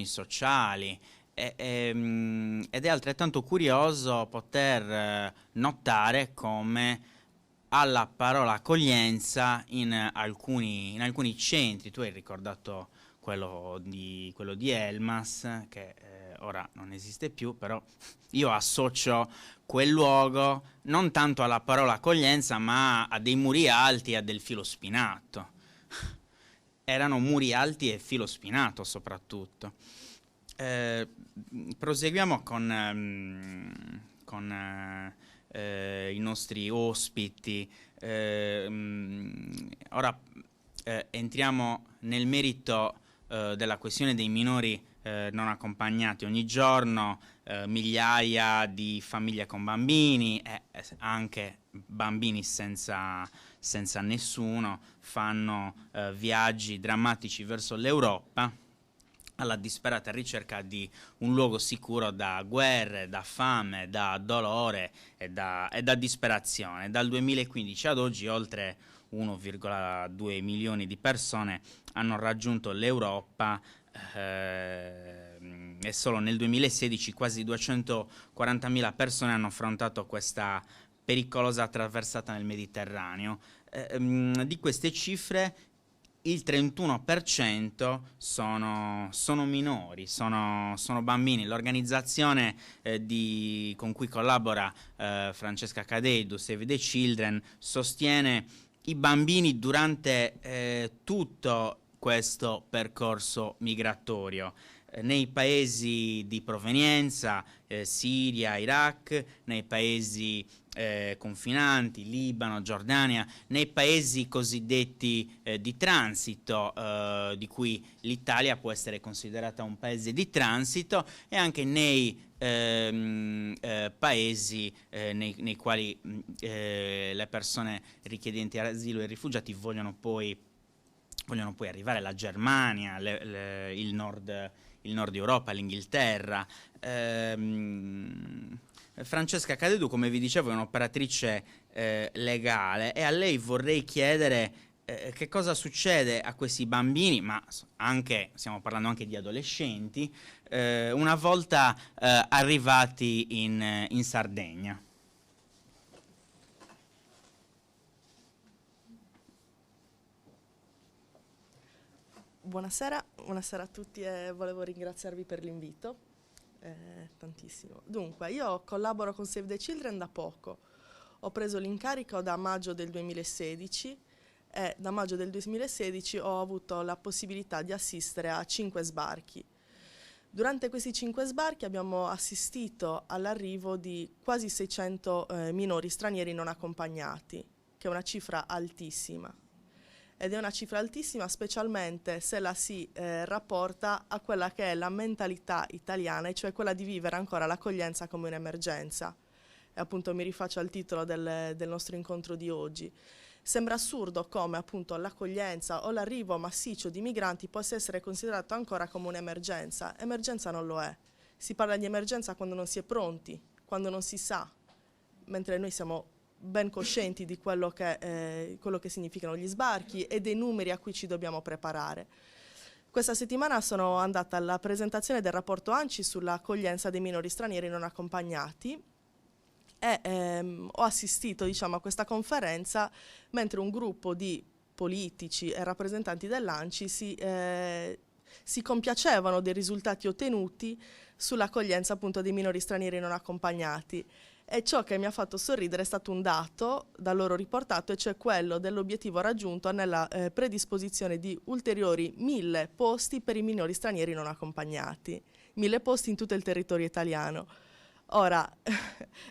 sociali. Ed è altrettanto curioso poter notare come alla parola accoglienza in alcuni centri, tu hai ricordato quello di Elmas, che ora non esiste più, però io associo quel luogo non tanto alla parola accoglienza, ma a dei muri alti e a del filo spinato. Erano muri alti e filo spinato soprattutto. Proseguiamo con i nostri ospiti. Ora entriamo nel merito della questione dei minori non accompagnati. Ogni giorno migliaia di famiglie con bambini e anche bambini senza nessuno fanno viaggi drammatici verso l'Europa alla disperata ricerca di un luogo sicuro da guerre, da fame, da dolore e da disperazione. Dal 2015 ad oggi oltre 1,2 milioni di persone hanno raggiunto l'Europa e solo nel 2016 quasi 240.000 persone hanno affrontato questa pericolosa traversata nel Mediterraneo. Di queste cifre il 31% sono minori, sono bambini. L'organizzazione con cui collabora Francesca Cadeidu, Save the Children, sostiene i bambini durante tutto questo percorso migratorio. Nei paesi di provenienza, Siria, Iraq, nei paesi confinanti, Libano, Giordania, nei paesi cosiddetti di transito, di cui l'Italia può essere considerata un paese di transito, e anche nei paesi nei quali le persone richiedenti asilo e rifugiati vogliono poi arrivare, la Germania, il nord Europa, l'Inghilterra. Francesca Cadedu, come vi dicevo, è un'operatrice legale, e a lei vorrei chiedere che cosa succede a questi bambini, ma stiamo parlando anche di adolescenti, una volta arrivati in Sardegna. Buonasera a tutti e volevo ringraziarvi per l'invito, tantissimo. Dunque, io collaboro con Save the Children da poco, ho preso l'incarico da maggio del 2016 e da maggio del 2016 ho avuto la possibilità di assistere a 5 sbarchi. Durante questi 5 sbarchi abbiamo assistito all'arrivo di quasi 600 minori stranieri non accompagnati, che è una cifra altissima. Ed è una cifra altissima specialmente se la si rapporta a quella che è la mentalità italiana, e cioè quella di vivere ancora l'accoglienza come un'emergenza. E appunto mi rifaccio al titolo del nostro incontro di oggi. Sembra assurdo come appunto l'accoglienza o l'arrivo massiccio di migranti possa essere considerato ancora come un'emergenza. Emergenza non lo è. Si parla di emergenza quando non si è pronti, quando non si sa, mentre noi siamo ben coscienti di quello che significano gli sbarchi e dei numeri a cui ci dobbiamo preparare. Questa settimana sono andata alla presentazione del rapporto ANCI sull'accoglienza dei minori stranieri non accompagnati e ho assistito, diciamo, a questa conferenza mentre un gruppo di politici e rappresentanti dell'ANCI si compiacevano dei risultati ottenuti sull'accoglienza appunto dei minori stranieri non accompagnati. E ciò che mi ha fatto sorridere è stato un dato da loro riportato, e cioè quello dell'obiettivo raggiunto nella predisposizione di ulteriori 1000 posti per i minori stranieri non accompagnati. 1000 posti in tutto il territorio italiano. Ora,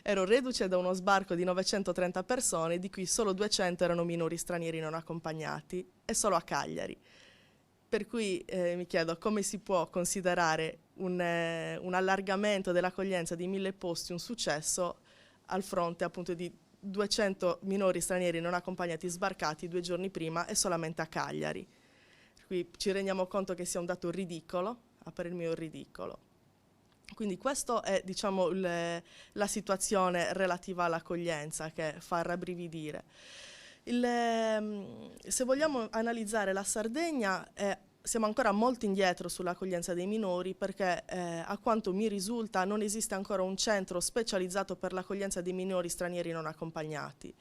ero reduce da uno sbarco di 930 persone, di cui solo 200 erano minori stranieri non accompagnati, e solo a Cagliari. Per cui mi chiedo come si può considerare un allargamento dell'accoglienza di 1000 posti un successo al fronte appunto di 200 minori stranieri non accompagnati sbarcati 2 giorni prima e solamente a Cagliari. Per cui ci rendiamo conto che sia un dato ridicolo, a parer mio ridicolo. Quindi questa è, diciamo, la situazione relativa all'accoglienza che fa rabbrividire. Se vogliamo analizzare la Sardegna, siamo ancora molto indietro sull'accoglienza dei minori, perché a quanto mi risulta non esiste ancora un centro specializzato per l'accoglienza dei minori stranieri non accompagnati.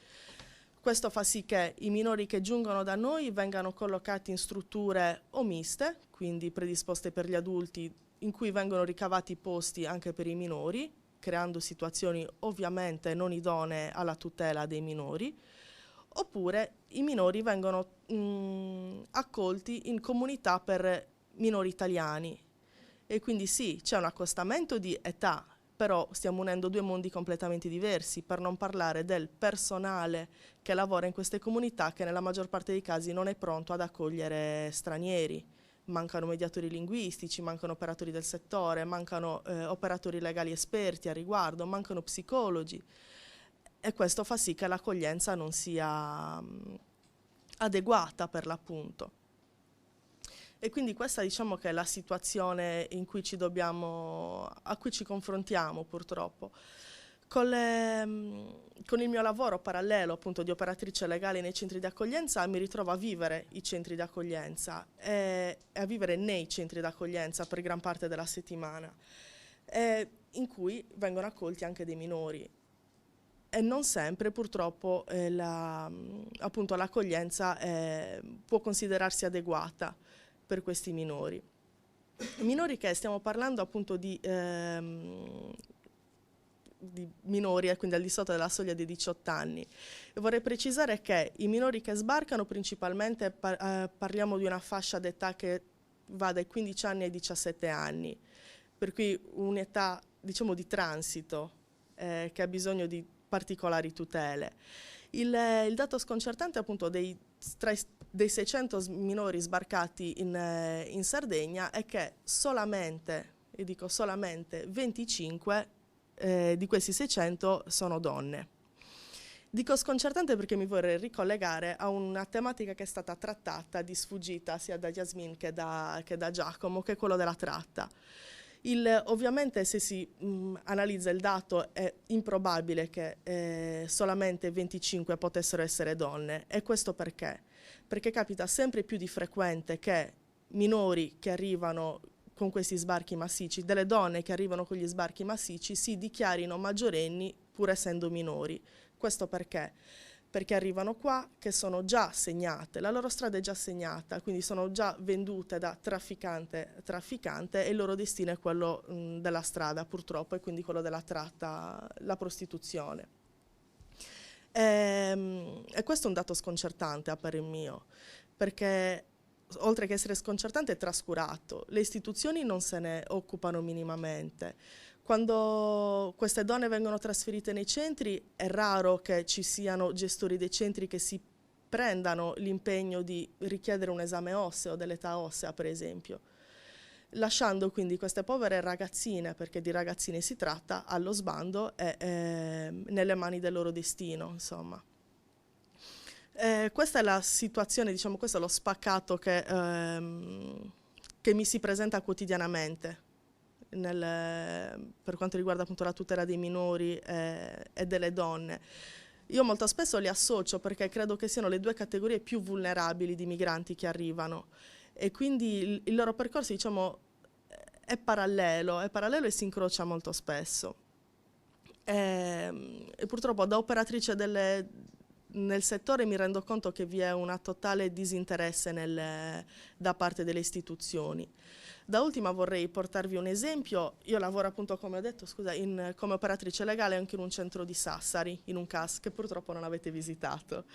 Questo fa sì che i minori che giungono da noi vengano collocati in strutture o miste, quindi predisposte per gli adulti, in cui vengono ricavati posti anche per i minori, creando situazioni ovviamente non idonee alla tutela dei minori, oppure i minori vengono accolti in comunità per minori italiani. E quindi sì, c'è un accostamento di età, però stiamo unendo 2 mondi completamente diversi, per non parlare del personale che lavora in queste comunità, che nella maggior parte dei casi non è pronto ad accogliere stranieri. Mancano mediatori linguistici, mancano operatori del settore, mancano operatori legali esperti a riguardo, mancano psicologi, e questo fa sì che l'accoglienza non sia adeguata per l'appunto. E quindi questa, diciamo, che è la situazione in cui a cui ci confrontiamo purtroppo. Con il mio lavoro parallelo appunto di operatrice legale nei centri di accoglienza mi ritrovo a vivere i centri di accoglienza e a vivere nei centri di accoglienza per gran parte della settimana, in cui vengono accolti anche dei minori. E non sempre purtroppo appunto l'accoglienza può considerarsi adeguata per questi minori. Minori che stiamo parlando appunto di minori, quindi al di sotto della soglia dei 18 anni. E vorrei precisare che i minori che sbarcano principalmente parliamo di una fascia d'età che va dai 15 anni ai 17 anni, per cui un'età, diciamo, di transito che ha bisogno di particolari tutele. Il dato sconcertante appunto dei 600 minori sbarcati in Sardegna è che solamente, e dico solamente, 25 di questi 600 sono donne. Dico sconcertante perché mi vorrei ricollegare a una tematica che è stata trattata di sfuggita sia da Yasmin che da Giacomo, che è quello della tratta. Ovviamente se si analizza il dato è improbabile che solamente 25 potessero essere donne. E questo perché? Perché capita sempre più di frequente che minori che arrivano con questi sbarchi massicci, delle donne che arrivano con gli sbarchi massicci, si dichiarino maggiorenni pur essendo minori. Questo perché? Perché arrivano qua che sono già segnate, la loro strada è già segnata, quindi sono già vendute da trafficante a trafficante e il loro destino è quello della strada purtroppo, e quindi quello della tratta, la prostituzione. E questo è un dato sconcertante a parer mio, perché oltre che essere sconcertante è trascurato, le istituzioni non se ne occupano minimamente. Quando queste donne vengono trasferite nei centri è raro che ci siano gestori dei centri che si prendano l'impegno di richiedere un esame osseo, dell'età ossea per esempio, lasciando quindi queste povere ragazzine, perché di ragazzine si tratta, allo sbando e nelle mani del loro destino, insomma. Questa è la situazione, diciamo, questo è lo spaccato che mi si presenta quotidianamente per quanto riguarda appunto la tutela dei minori e delle donne. Io molto spesso li associo perché credo che siano le due categorie più vulnerabili di migranti che arrivano, e quindi il loro percorso, diciamo, è parallelo e si incrocia molto spesso. E purtroppo da operatrice nel settore mi rendo conto che vi è una totale disinteresse da parte delle istituzioni. Da ultima vorrei portarvi un esempio. Io lavoro appunto, come ho detto, come operatrice legale anche in un centro di Sassari, in un CAS che purtroppo non avete visitato.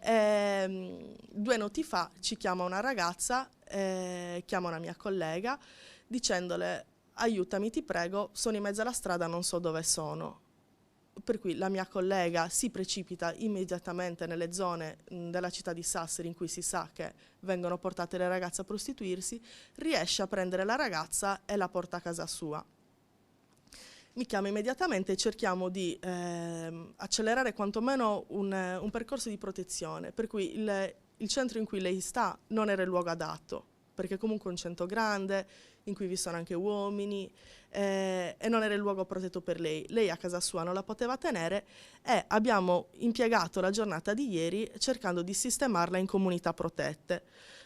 2 notti fa ci chiama una ragazza, chiama una mia collega dicendole: aiutami ti prego, sono in mezzo alla strada, non so dove sono. Per cui la mia collega si precipita immediatamente nelle zone della città di Sassari in cui si sa che vengono portate le ragazze a prostituirsi, riesce a prendere la ragazza e la porta a casa sua. Mi chiama immediatamente e cerchiamo di accelerare quantomeno un percorso di protezione, per cui il centro in cui lei sta non era il luogo adatto, perché comunque è un centro grande, in cui vi sono anche uomini, e non era il luogo protetto per lei. Lei a casa sua non la poteva tenere e abbiamo impiegato la giornata di ieri cercando di sistemarla in comunità protette,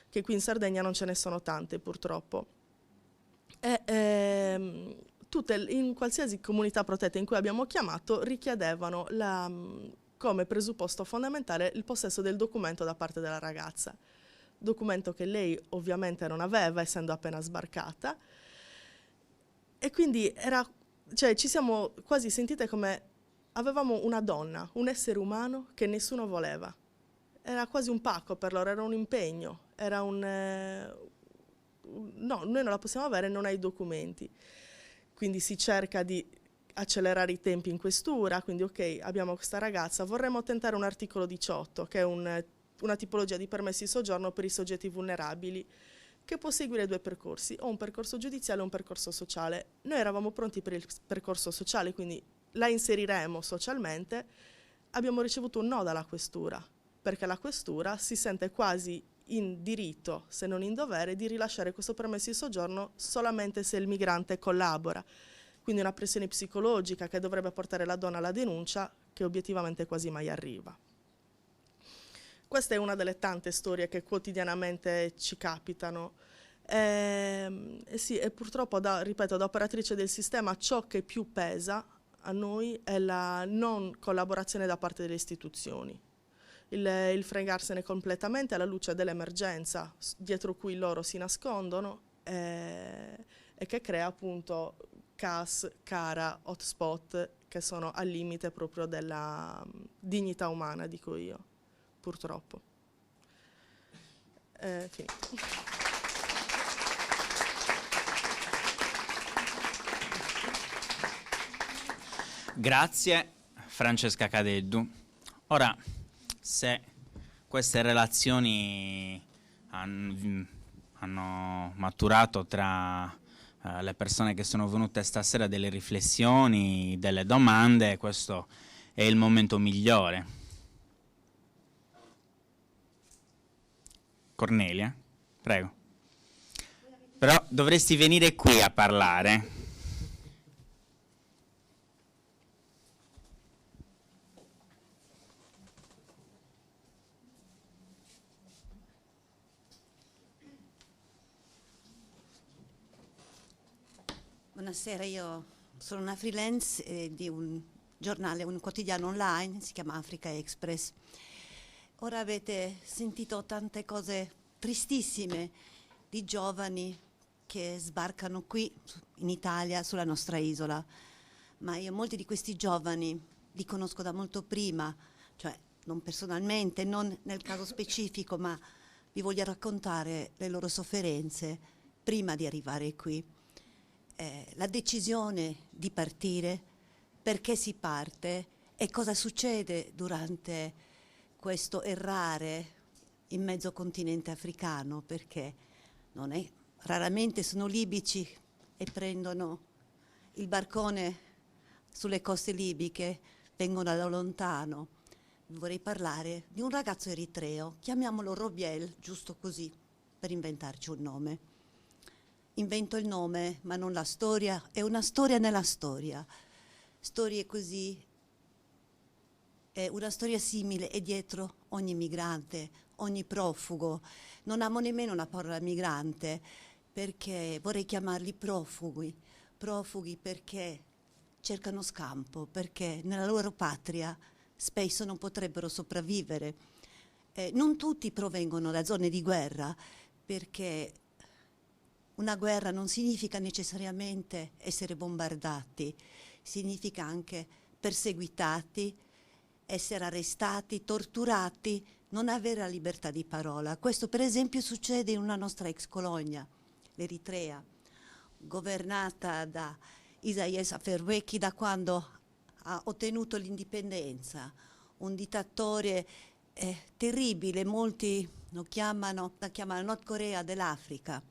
che qui in Sardegna non ce ne sono tante purtroppo. In qualsiasi comunità protetta in cui abbiamo chiamato richiedevano come presupposto fondamentale il possesso del documento da parte della ragazza. Documento che lei ovviamente non aveva, essendo appena sbarcata, e quindi ci siamo quasi sentite come avevamo una donna, un essere umano che nessuno voleva. Era quasi un pacco per loro, era un impegno, era no, noi non la possiamo avere, non hai i documenti. Quindi si cerca di accelerare i tempi in questura, quindi ok, abbiamo questa ragazza, vorremmo tentare un articolo 18, che è una tipologia di permessi di soggiorno per i soggetti vulnerabili, che può seguire 2 percorsi, o un percorso giudiziale o un percorso sociale. Noi eravamo pronti per il percorso sociale, quindi la inseriremo socialmente. Abbiamo ricevuto un no dalla questura, perché la questura si sente quasi in diritto, se non in dovere, di rilasciare questo permesso di soggiorno solamente se il migrante collabora. Quindi una pressione psicologica che dovrebbe portare la donna alla denuncia, che obiettivamente quasi mai arriva. Questa è una delle tante storie che quotidianamente ci capitano. Sì, e purtroppo, ripeto, da operatrice del sistema, ciò che più pesa a noi è la non collaborazione da parte delle istituzioni. Il fregarsene completamente alla luce dell'emergenza dietro cui loro si nascondono e che crea appunto CAS, CARA, hotspot che sono al limite proprio della dignità umana, dico io, purtroppo. Finito. Grazie Francesca Cadeddu. Ora, se queste relazioni hanno maturato tra le persone che sono venute stasera delle riflessioni, delle domande, questo è il momento migliore. Cornelia, prego. Però dovresti venire qui a parlare. Buonasera, io sono una freelance di un giornale, un quotidiano online, si chiama Africa Express. Ora avete sentito tante cose tristissime di giovani che sbarcano qui in Italia, sulla nostra isola, ma io molti di questi giovani li conosco da molto prima, cioè non personalmente, non nel caso specifico, ma vi voglio raccontare le loro sofferenze prima di arrivare qui. La decisione di partire, perché si parte e cosa succede durante questo errare in mezzo continente africano, perché non è, raramente sono libici e prendono il barcone sulle coste libiche, vengono da lontano. Vorrei parlare di un ragazzo eritreo, chiamiamolo Robiel, giusto così, per inventarci un nome. Invento il nome, ma non la storia, è una storia nella storia. Storie così, è una storia simile è dietro ogni migrante, ogni profugo. Non amo nemmeno la parola migrante, perché vorrei chiamarli profughi. Profughi perché cercano scampo, perché nella loro patria spesso non potrebbero sopravvivere. Non tutti provengono da zone di guerra, perché una guerra non significa necessariamente essere bombardati, significa anche perseguitati, essere arrestati, torturati, non avere la libertà di parola. Questo per esempio succede in una nostra ex colonia, l'Eritrea, governata da Isaias Afwerki da quando ha ottenuto l'indipendenza, un dittatore terribile, molti la chiamano Nord Corea dell'Africa.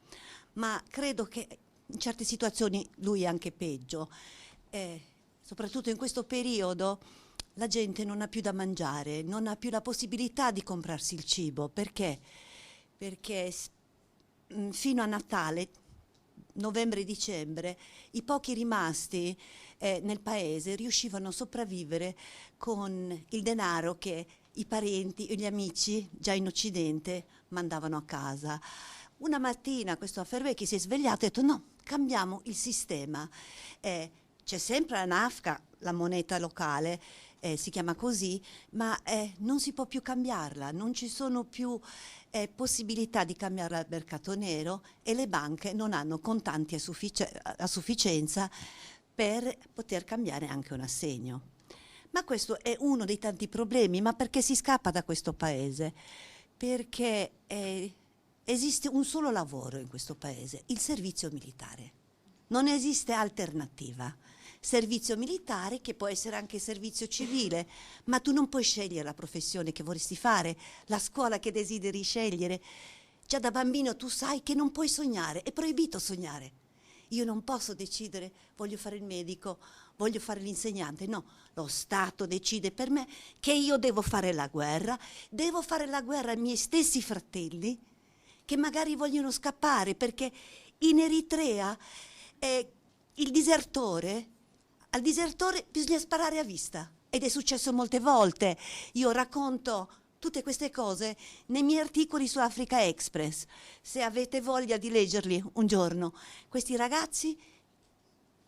Ma credo che in certe situazioni lui è anche peggio. Soprattutto in questo periodo la gente non ha più da mangiare, non ha più la possibilità di comprarsi il cibo. Perché? Perché fino a Natale, novembre-dicembre, i pochi rimasti nel paese riuscivano a sopravvivere con il denaro che i parenti e gli amici già in Occidente mandavano a casa. Una mattina questo Afwerki si è svegliato e ha detto no, cambiamo il sistema. C'è sempre la NAFCA, la moneta locale, si chiama così, ma non si può più cambiarla, non ci sono più possibilità di cambiarla al mercato nero e le banche non hanno contanti a sufficienza per poter cambiare anche un assegno. Ma questo è uno dei tanti problemi, ma perché si scappa da questo paese? Perché esiste un solo lavoro in questo paese, il servizio militare. Non esiste alternativa. Servizio militare, che può essere anche servizio civile, ma tu non puoi scegliere la professione che vorresti fare, la scuola che desideri scegliere. Già da bambino tu sai che non puoi sognare, è proibito sognare. Io non posso decidere, voglio fare il medico, voglio fare l'insegnante. No, lo Stato decide per me che io devo fare la guerra ai miei stessi fratelli, che magari vogliono scappare, perché in Eritrea al disertore bisogna sparare a vista, ed è successo molte volte. Io racconto tutte queste cose nei miei articoli su Africa Express, se avete voglia di leggerli un giorno. Questi ragazzi,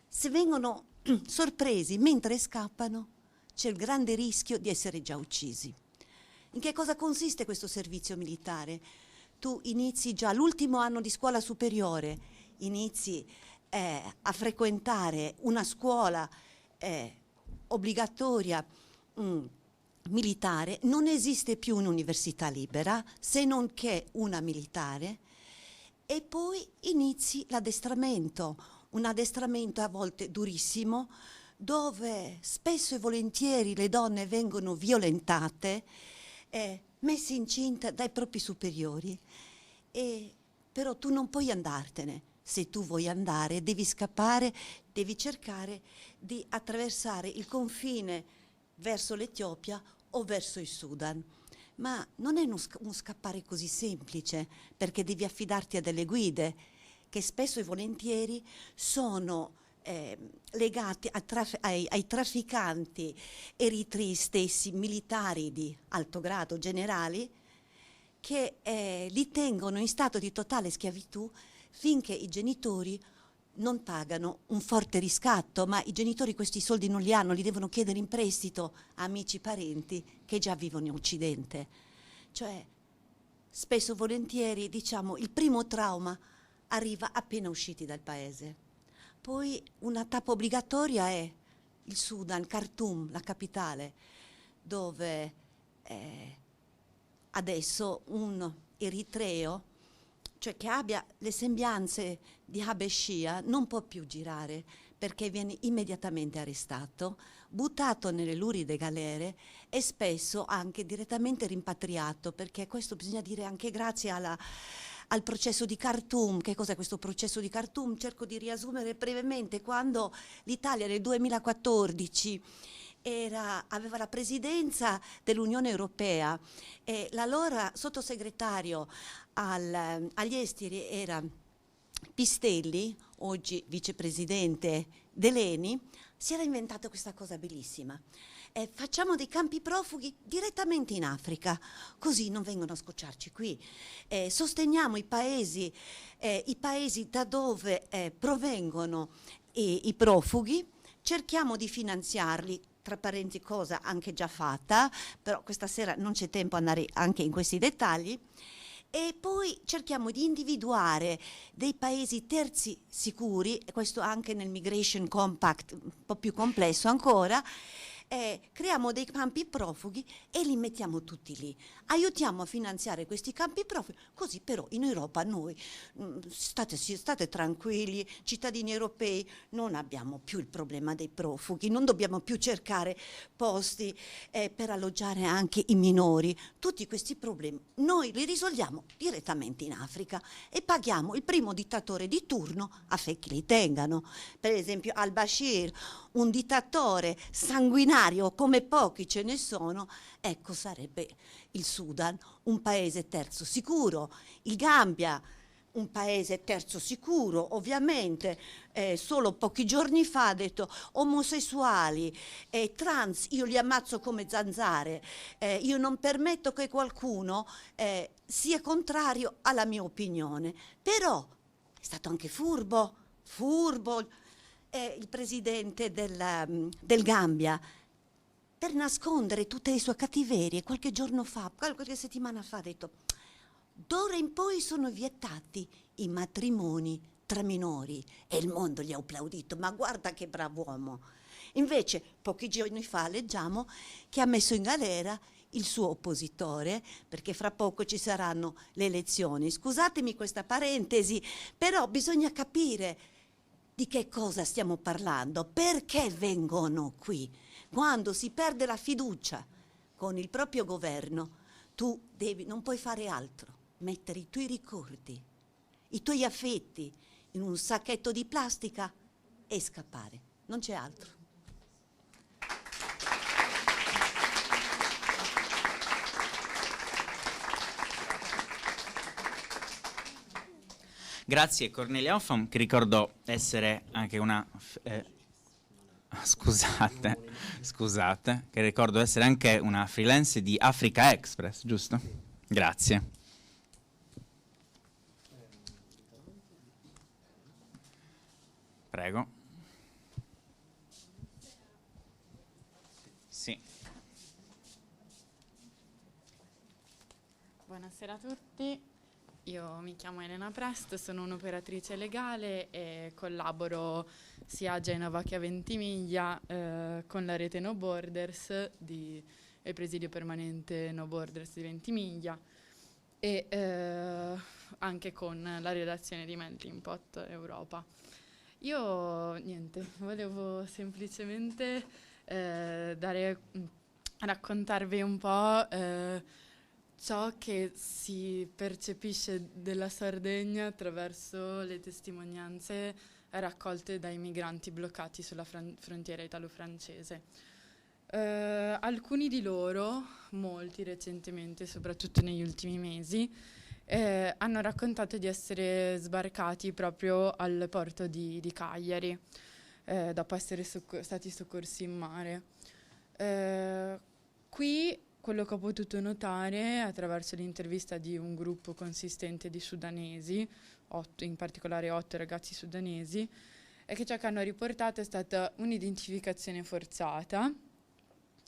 se vengono sorpresi mentre scappano, c'è il grande rischio di essere già uccisi. In che cosa consiste questo servizio militare? Tu inizi già l'ultimo anno di scuola superiore, inizi a frequentare una scuola obbligatoria militare, non esiste più un'università libera se non che una militare, e poi inizi l'addestramento, un addestramento a volte durissimo, dove spesso e volentieri le donne vengono violentate, messe incinta dai propri superiori. Però tu non puoi andartene. Se tu vuoi andare, devi scappare, devi cercare di attraversare il confine verso l'Etiopia o verso il Sudan. Ma non è uno scappare così semplice, perché devi affidarti a delle guide che spesso e volentieri sono legati ai trafficanti eritrei stessi, militari di alto grado, generali, che li tengono in stato di totale schiavitù finché i genitori non pagano un forte riscatto, ma i genitori questi soldi non li hanno, li devono chiedere in prestito a amici, parenti che già vivono in Occidente. Cioè, spesso e volentieri, diciamo, il primo trauma arriva appena usciti dal paese. Poi una tappa obbligatoria è il Sudan, Khartoum, la capitale, dove adesso un eritreo, cioè che abbia le sembianze di Habeshia, non può più girare perché viene immediatamente arrestato, buttato nelle luride galere e spesso anche direttamente rimpatriato, perché questo bisogna dire anche grazie al processo di Khartoum. Che cos'è questo processo di Khartoum? Cerco di riassumere brevemente. Quando l'Italia nel 2014 aveva la presidenza dell'Unione Europea e l'allora sottosegretario agli esteri era Pistelli, oggi vicepresidente dell'ENI, si era inventata questa cosa bellissima. Facciamo dei campi profughi direttamente in Africa, così non vengono a scocciarci qui. Sosteniamo i paesi da dove provengono i profughi, cerchiamo di finanziarli, tra parentesi cosa anche già fatta, però questa sera non c'è tempo ad andare anche in questi dettagli. E poi cerchiamo di individuare dei paesi terzi sicuri, e questo anche nel Migration Compact, un po' più complesso ancora. Creiamo dei campi profughi e li mettiamo tutti lì. Aiutiamo a finanziare questi campi profughi, così però in Europa noi, state tranquilli, cittadini europei, non abbiamo più il problema dei profughi, non dobbiamo più cercare posti per alloggiare anche i minori. Tutti questi problemi noi li risolviamo direttamente in Africa e paghiamo il primo dittatore di turno affinché li tengano. Per esempio al-Bashir, un dittatore sanguinario come pochi ce ne sono, ecco sarebbe il Sudan, un paese terzo sicuro, il Gambia, un paese terzo sicuro, ovviamente. Solo pochi giorni fa ha detto omosessuali e trans io li ammazzo come zanzare, io non permetto che qualcuno sia contrario alla mia opinione, però è stato anche furbo il presidente del Gambia, per nascondere tutte le sue cattiverie. Qualche settimana fa ha detto: d'ora in poi sono vietati i matrimoni tra minori, e il mondo gli ha applaudito, ma guarda che bravo uomo. Invece pochi giorni fa leggiamo che ha messo in galera il suo oppositore, perché fra poco ci saranno le elezioni. Scusatemi questa parentesi, però bisogna capire di che cosa stiamo parlando, perché vengono qui. Quando si perde la fiducia con il proprio governo, tu non puoi fare altro, mettere i tuoi ricordi, i tuoi affetti in un sacchetto di plastica e scappare. Non c'è altro. Grazie Cornelia Hoffman, che ricordo essere anche una... Scusate, che ricordo essere anche una freelance di Africa Express, giusto? Grazie. Prego. Sì. Buonasera a tutti. Io mi chiamo Elena Prest, sono un'operatrice legale e collaboro sia a Genova che a Ventimiglia con la rete No Borders e il presidio permanente No Borders di Ventimiglia e anche con la redazione di Melting Pot Europa. Io niente, volevo semplicemente raccontarvi un po' ciò che si percepisce della Sardegna attraverso le testimonianze raccolte dai migranti bloccati sulla frontiera italo-francese. Alcuni di loro, molti recentemente, soprattutto negli ultimi mesi, hanno raccontato di essere sbarcati proprio al porto di Cagliari, dopo essere stati soccorsi in mare. Qui quello che ho potuto notare attraverso l'intervista di un gruppo consistente di sudanesi, in particolare 8 ragazzi sudanesi, è che ciò che hanno riportato è stata un'identificazione forzata,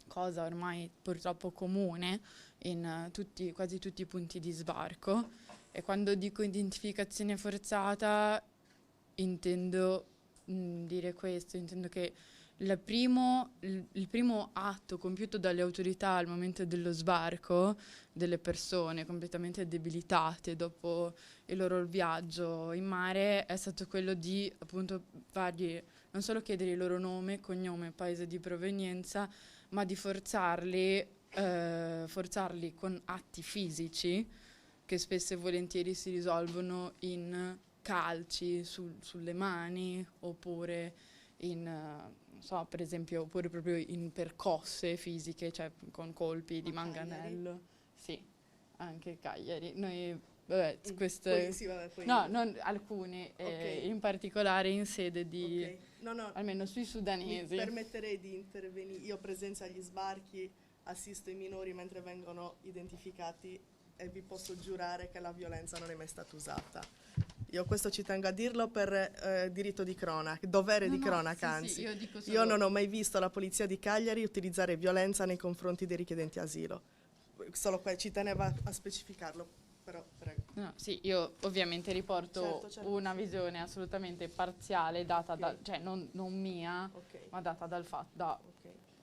cosa ormai purtroppo comune in quasi tutti i punti di sbarco. E quando dico identificazione forzata intendo dire questo, intendo che il primo atto compiuto dalle autorità al momento dello sbarco delle persone completamente debilitate dopo il loro viaggio in mare è stato quello di appunto fargli non solo chiedere il loro nome, cognome, paese di provenienza, ma di forzarli con atti fisici che spesso e volentieri si risolvono in calci sulle mani oppure per esempio, oppure proprio in percosse fisiche, cioè con colpi di manganello. Cagliari? Sì, anche Cagliari. Noi, vabbè, queste... Poi no, non alcune, okay. In particolare in sede di... Okay. No, almeno sui sudanesi. Mi permetterei di intervenire. Io presenza agli sbarchi, assisto i minori mentre vengono identificati e vi posso giurare che la violenza non è mai stata usata. Io questo ci tengo a dirlo per diritto di cronaca, dovere di cronaca, anzi. Sì, io non ho mai visto la polizia di Cagliari utilizzare violenza nei confronti dei richiedenti asilo. Solo ci tenevo a specificarlo, però prego. No, sì, io ovviamente riporto certo. Una visione assolutamente parziale data cioè non mia, ma data dal fatto da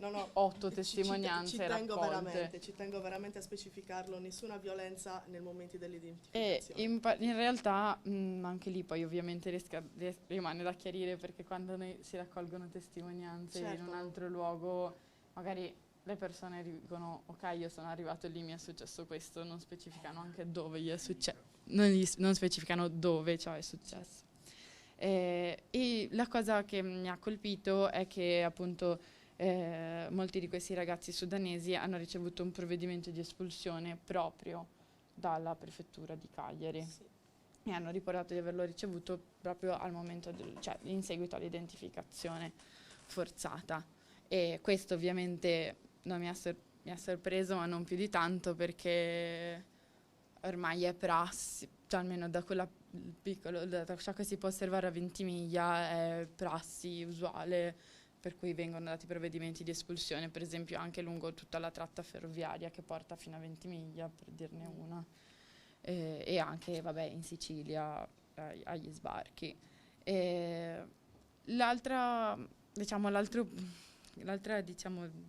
8 testimonianze raccolte. Ci tengo veramente a specificarlo, nessuna violenza nei momenti dell'identificazione. E in realtà anche lì poi ovviamente rimane da chiarire, perché quando si raccolgono testimonianze in un altro luogo, magari le persone dicono ok, io sono arrivato lì, mi è successo questo, non specificano anche dove gli è successo, non specificano dove ciò è successo. E la cosa che mi ha colpito è che appunto molti di questi ragazzi sudanesi hanno ricevuto un provvedimento di espulsione proprio dalla prefettura di Cagliari e hanno riportato di averlo ricevuto proprio al momento cioè in seguito all'identificazione forzata. E questo ovviamente non mi ha sorpreso, ma non più di tanto, perché ormai è prassi, cioè almeno da quella da ciò che si può osservare a Ventimiglia è prassi usuale, per cui vengono dati provvedimenti di espulsione, per esempio anche lungo tutta la tratta ferroviaria che porta fino a Ventimiglia, per dirne una, e anche in Sicilia agli sbarchi. L'altra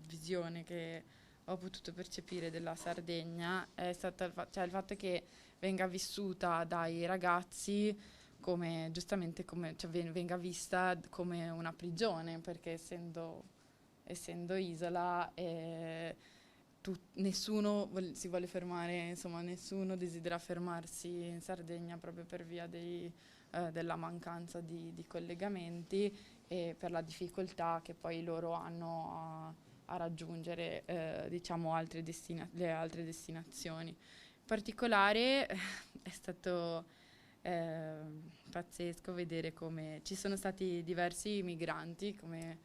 visione che ho potuto percepire della Sardegna è stata il fatto che venga vissuta dai ragazzi come giustamente venga vista come una prigione, perché essendo isola nessuno si vuole fermare, insomma nessuno desidera fermarsi in Sardegna proprio per via della mancanza di collegamenti e per la difficoltà che poi loro hanno a raggiungere le altre destinazioni. In particolare è stato pazzesco vedere come ci sono stati diversi migranti, come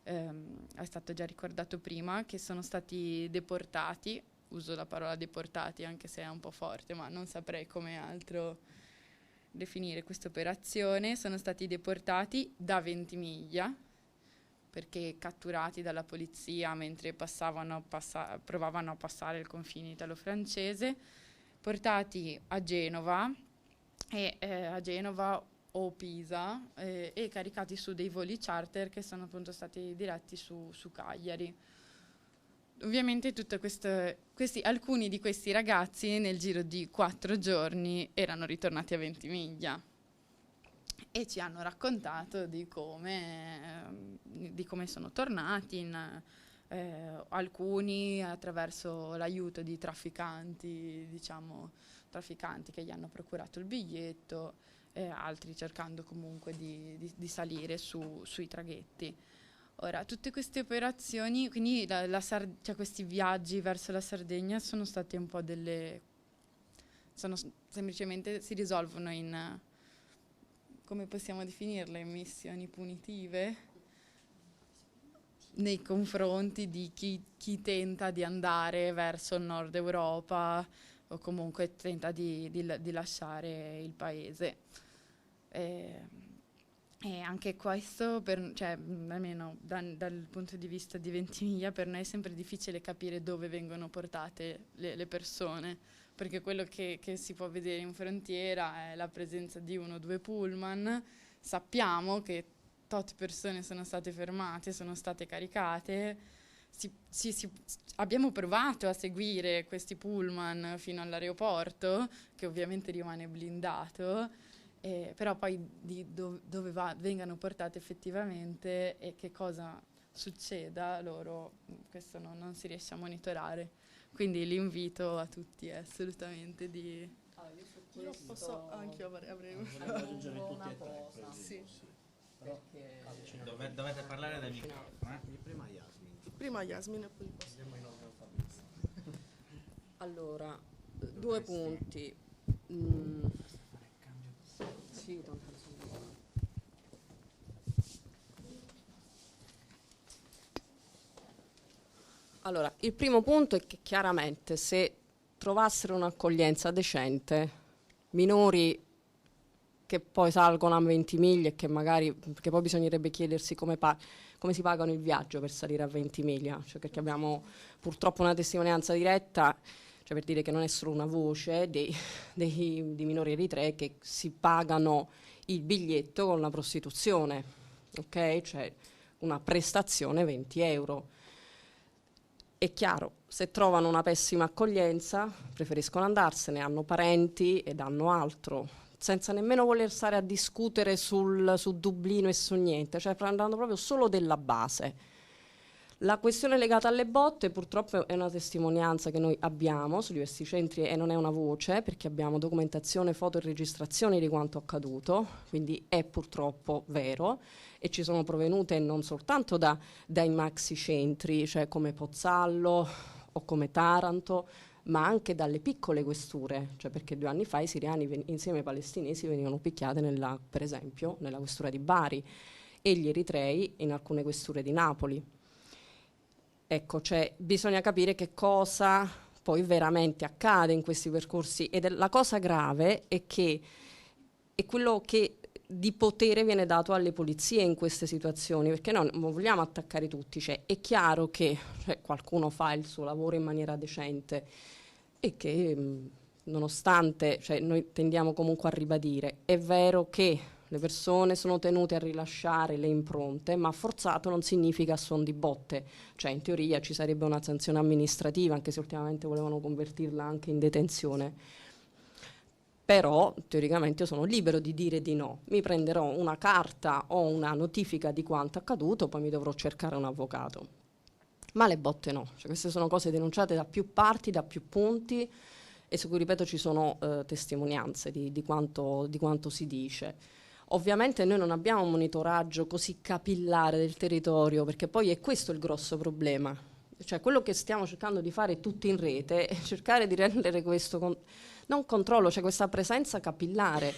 è stato già ricordato prima, che sono stati deportati. Uso la parola deportati anche se è un po' forte, ma non saprei come altro definire questa operazione. Sono stati deportati da Ventimiglia perché catturati dalla polizia mentre provavano a passare il confine italo-francese, portati a Genova o Pisa e caricati su dei voli charter che sono appunto stati diretti su Cagliari. Ovviamente alcuni di questi ragazzi nel giro di 4 giorni erano ritornati a Ventimiglia e ci hanno raccontato di come sono tornati, alcuni attraverso l'aiuto di trafficanti, diciamo, trafficanti che gli hanno procurato il biglietto, altri cercando comunque di salire sui traghetti. Ora, tutte queste operazioni, quindi cioè questi viaggi verso la Sardegna sono stati un po' semplicemente si risolvono in, come possiamo definirle, missioni punitive nei confronti di chi tenta di andare verso il nord Europa o comunque tenta di lasciare il paese. E anche questo, cioè, almeno dal punto di vista di Ventimiglia, per noi è sempre difficile capire dove vengono portate le persone, perché quello che si può vedere in frontiera è la presenza di 1 o 2 pullman. Sappiamo che tot persone sono state fermate, sono state caricate. Abbiamo provato a seguire questi pullman fino all'aeroporto, che ovviamente rimane blindato, però poi di dove vengano portate effettivamente e che cosa succeda loro, questo non si riesce a monitorare. Quindi l'invito a tutti è assolutamente di... Io posso, anch'io avrei una cosa. Sì. Perché dovete parlare del microfono. Prima Yasmin e poi posso. Allora, 2 punti. Sì, tanto allora, il primo punto è che chiaramente se trovassero un'accoglienza decente, minori che poi salgono a Ventimiglia e che magari, perché poi bisognerebbe chiedersi come si pagano il viaggio per salire a Ventimiglia, cioè perché abbiamo purtroppo una testimonianza diretta, cioè per dire che non è solo una voce di minori eritrei che si pagano il biglietto con la prostituzione, ok? Cioè una prestazione 20 euro. È chiaro, se trovano una pessima accoglienza preferiscono andarsene, hanno parenti ed hanno altro, senza nemmeno voler stare a discutere su Dublino e su niente, cioè andando proprio solo della base. La questione legata alle botte purtroppo è una testimonianza che noi abbiamo su diversi centri e non è una voce, perché abbiamo documentazione, foto e registrazioni di quanto accaduto, quindi è purtroppo vero, e ci sono provenute non soltanto dai maxi centri, cioè come Pozzallo o come Taranto, ma anche dalle piccole questure, cioè perché 2 anni fa i siriani insieme ai palestinesi venivano picchiati per esempio nella questura di Bari e gli eritrei in alcune questure di Napoli. Ecco, cioè bisogna capire che cosa poi veramente accade in questi percorsi, ed la cosa grave è che è quello che di potere viene dato alle polizie in queste situazioni, perché noi non vogliamo attaccare tutti, cioè è chiaro che qualcuno fa il suo lavoro in maniera decente e che nonostante, cioè noi tendiamo comunque a ribadire, è vero che le persone sono tenute a rilasciare le impronte, ma forzato non significa a suon di botte, cioè in teoria ci sarebbe una sanzione amministrativa, anche se ultimamente volevano convertirla anche in detenzione. Però teoricamente io sono libero di dire di no, mi prenderò una carta o una notifica di quanto accaduto, poi mi dovrò cercare un avvocato. Ma le botte no, cioè queste sono cose denunciate da più parti, da più punti, e su cui, ripeto, ci sono testimonianze di quanto si dice. Ovviamente noi non abbiamo un monitoraggio così capillare del territorio, perché poi è questo il grosso problema. Cioè quello che stiamo cercando di fare tutti in rete è cercare di rendere questo non controllo, cioè questa presenza capillare,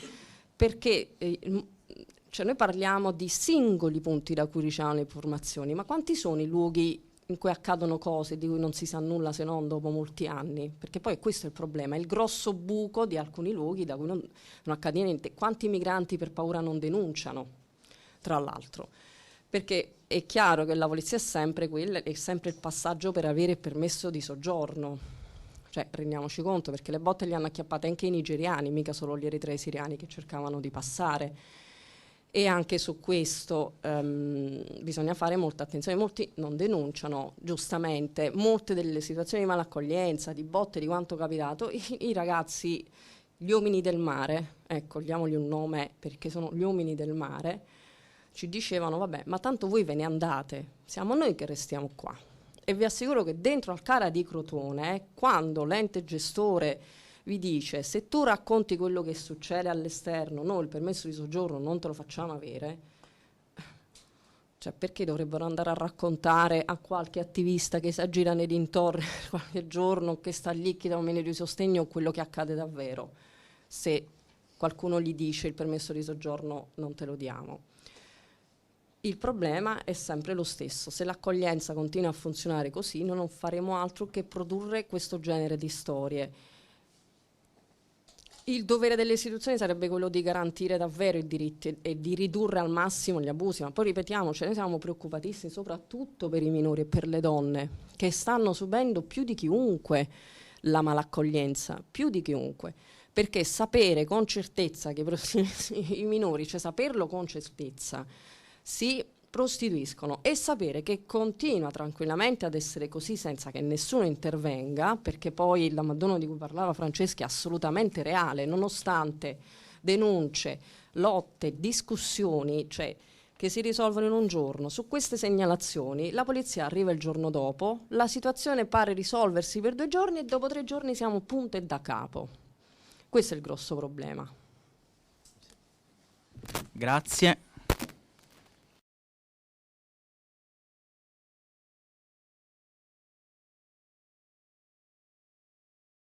perché cioè noi parliamo di singoli punti da cui ricevono le informazioni, ma quanti sono i luoghi in cui accadono cose di cui non si sa nulla se non dopo molti anni? Perché poi questo è il problema, il grosso buco di alcuni luoghi da cui non accade niente. Quanti migranti per paura non denunciano, tra l'altro? Perché è chiaro che la polizia è sempre il passaggio per avere il permesso di soggiorno. Cioè, rendiamoci conto, perché le botte le hanno acchiappate anche i nigeriani, mica solo gli eritrei siriani che cercavano di passare. E anche su questo bisogna fare molta attenzione. Molti non denunciano, giustamente, molte delle situazioni di malaccoglienza, di botte, di quanto capitato, i ragazzi Gli uomini del mare, ecco, diamogli un nome perché sono gli uomini del mare, ci dicevano vabbè, ma tanto voi ve ne andate, siamo noi che restiamo qua. E vi assicuro che dentro al CARA di Crotone, quando l'ente gestore vi dice se tu racconti quello che succede all'esterno, noi il permesso di soggiorno non te lo facciamo avere, cioè perché dovrebbero andare a raccontare a qualche attivista che si aggira nei dintorni qualche giorno, che sta lì, che dà un meno di sostegno, quello che accade davvero, se qualcuno gli dice il permesso di soggiorno non te lo diamo. Il problema è sempre lo stesso, se l'accoglienza continua a funzionare così noi non faremo altro che produrre questo genere di storie. Il dovere delle istituzioni sarebbe quello di garantire davvero i diritti e di ridurre al massimo gli abusi, ma poi ripetiamoci, noi siamo preoccupatissimi soprattutto per i minori e per le donne che stanno subendo più di chiunque la malaccoglienza, più di chiunque, perché sapere con certezza che i minori, cioè saperlo con certezza, si prostituiscono e sapere che continua tranquillamente ad essere così senza che nessuno intervenga, perché poi l'abbandono di cui parlava Francesca è assolutamente reale, nonostante denunce, lotte, discussioni, cioè che si risolvono in un giorno. Su queste segnalazioni la polizia arriva il giorno dopo, la situazione pare risolversi per 2 giorni e dopo 3 giorni siamo punto e da capo. Questo è il grosso problema. Grazie.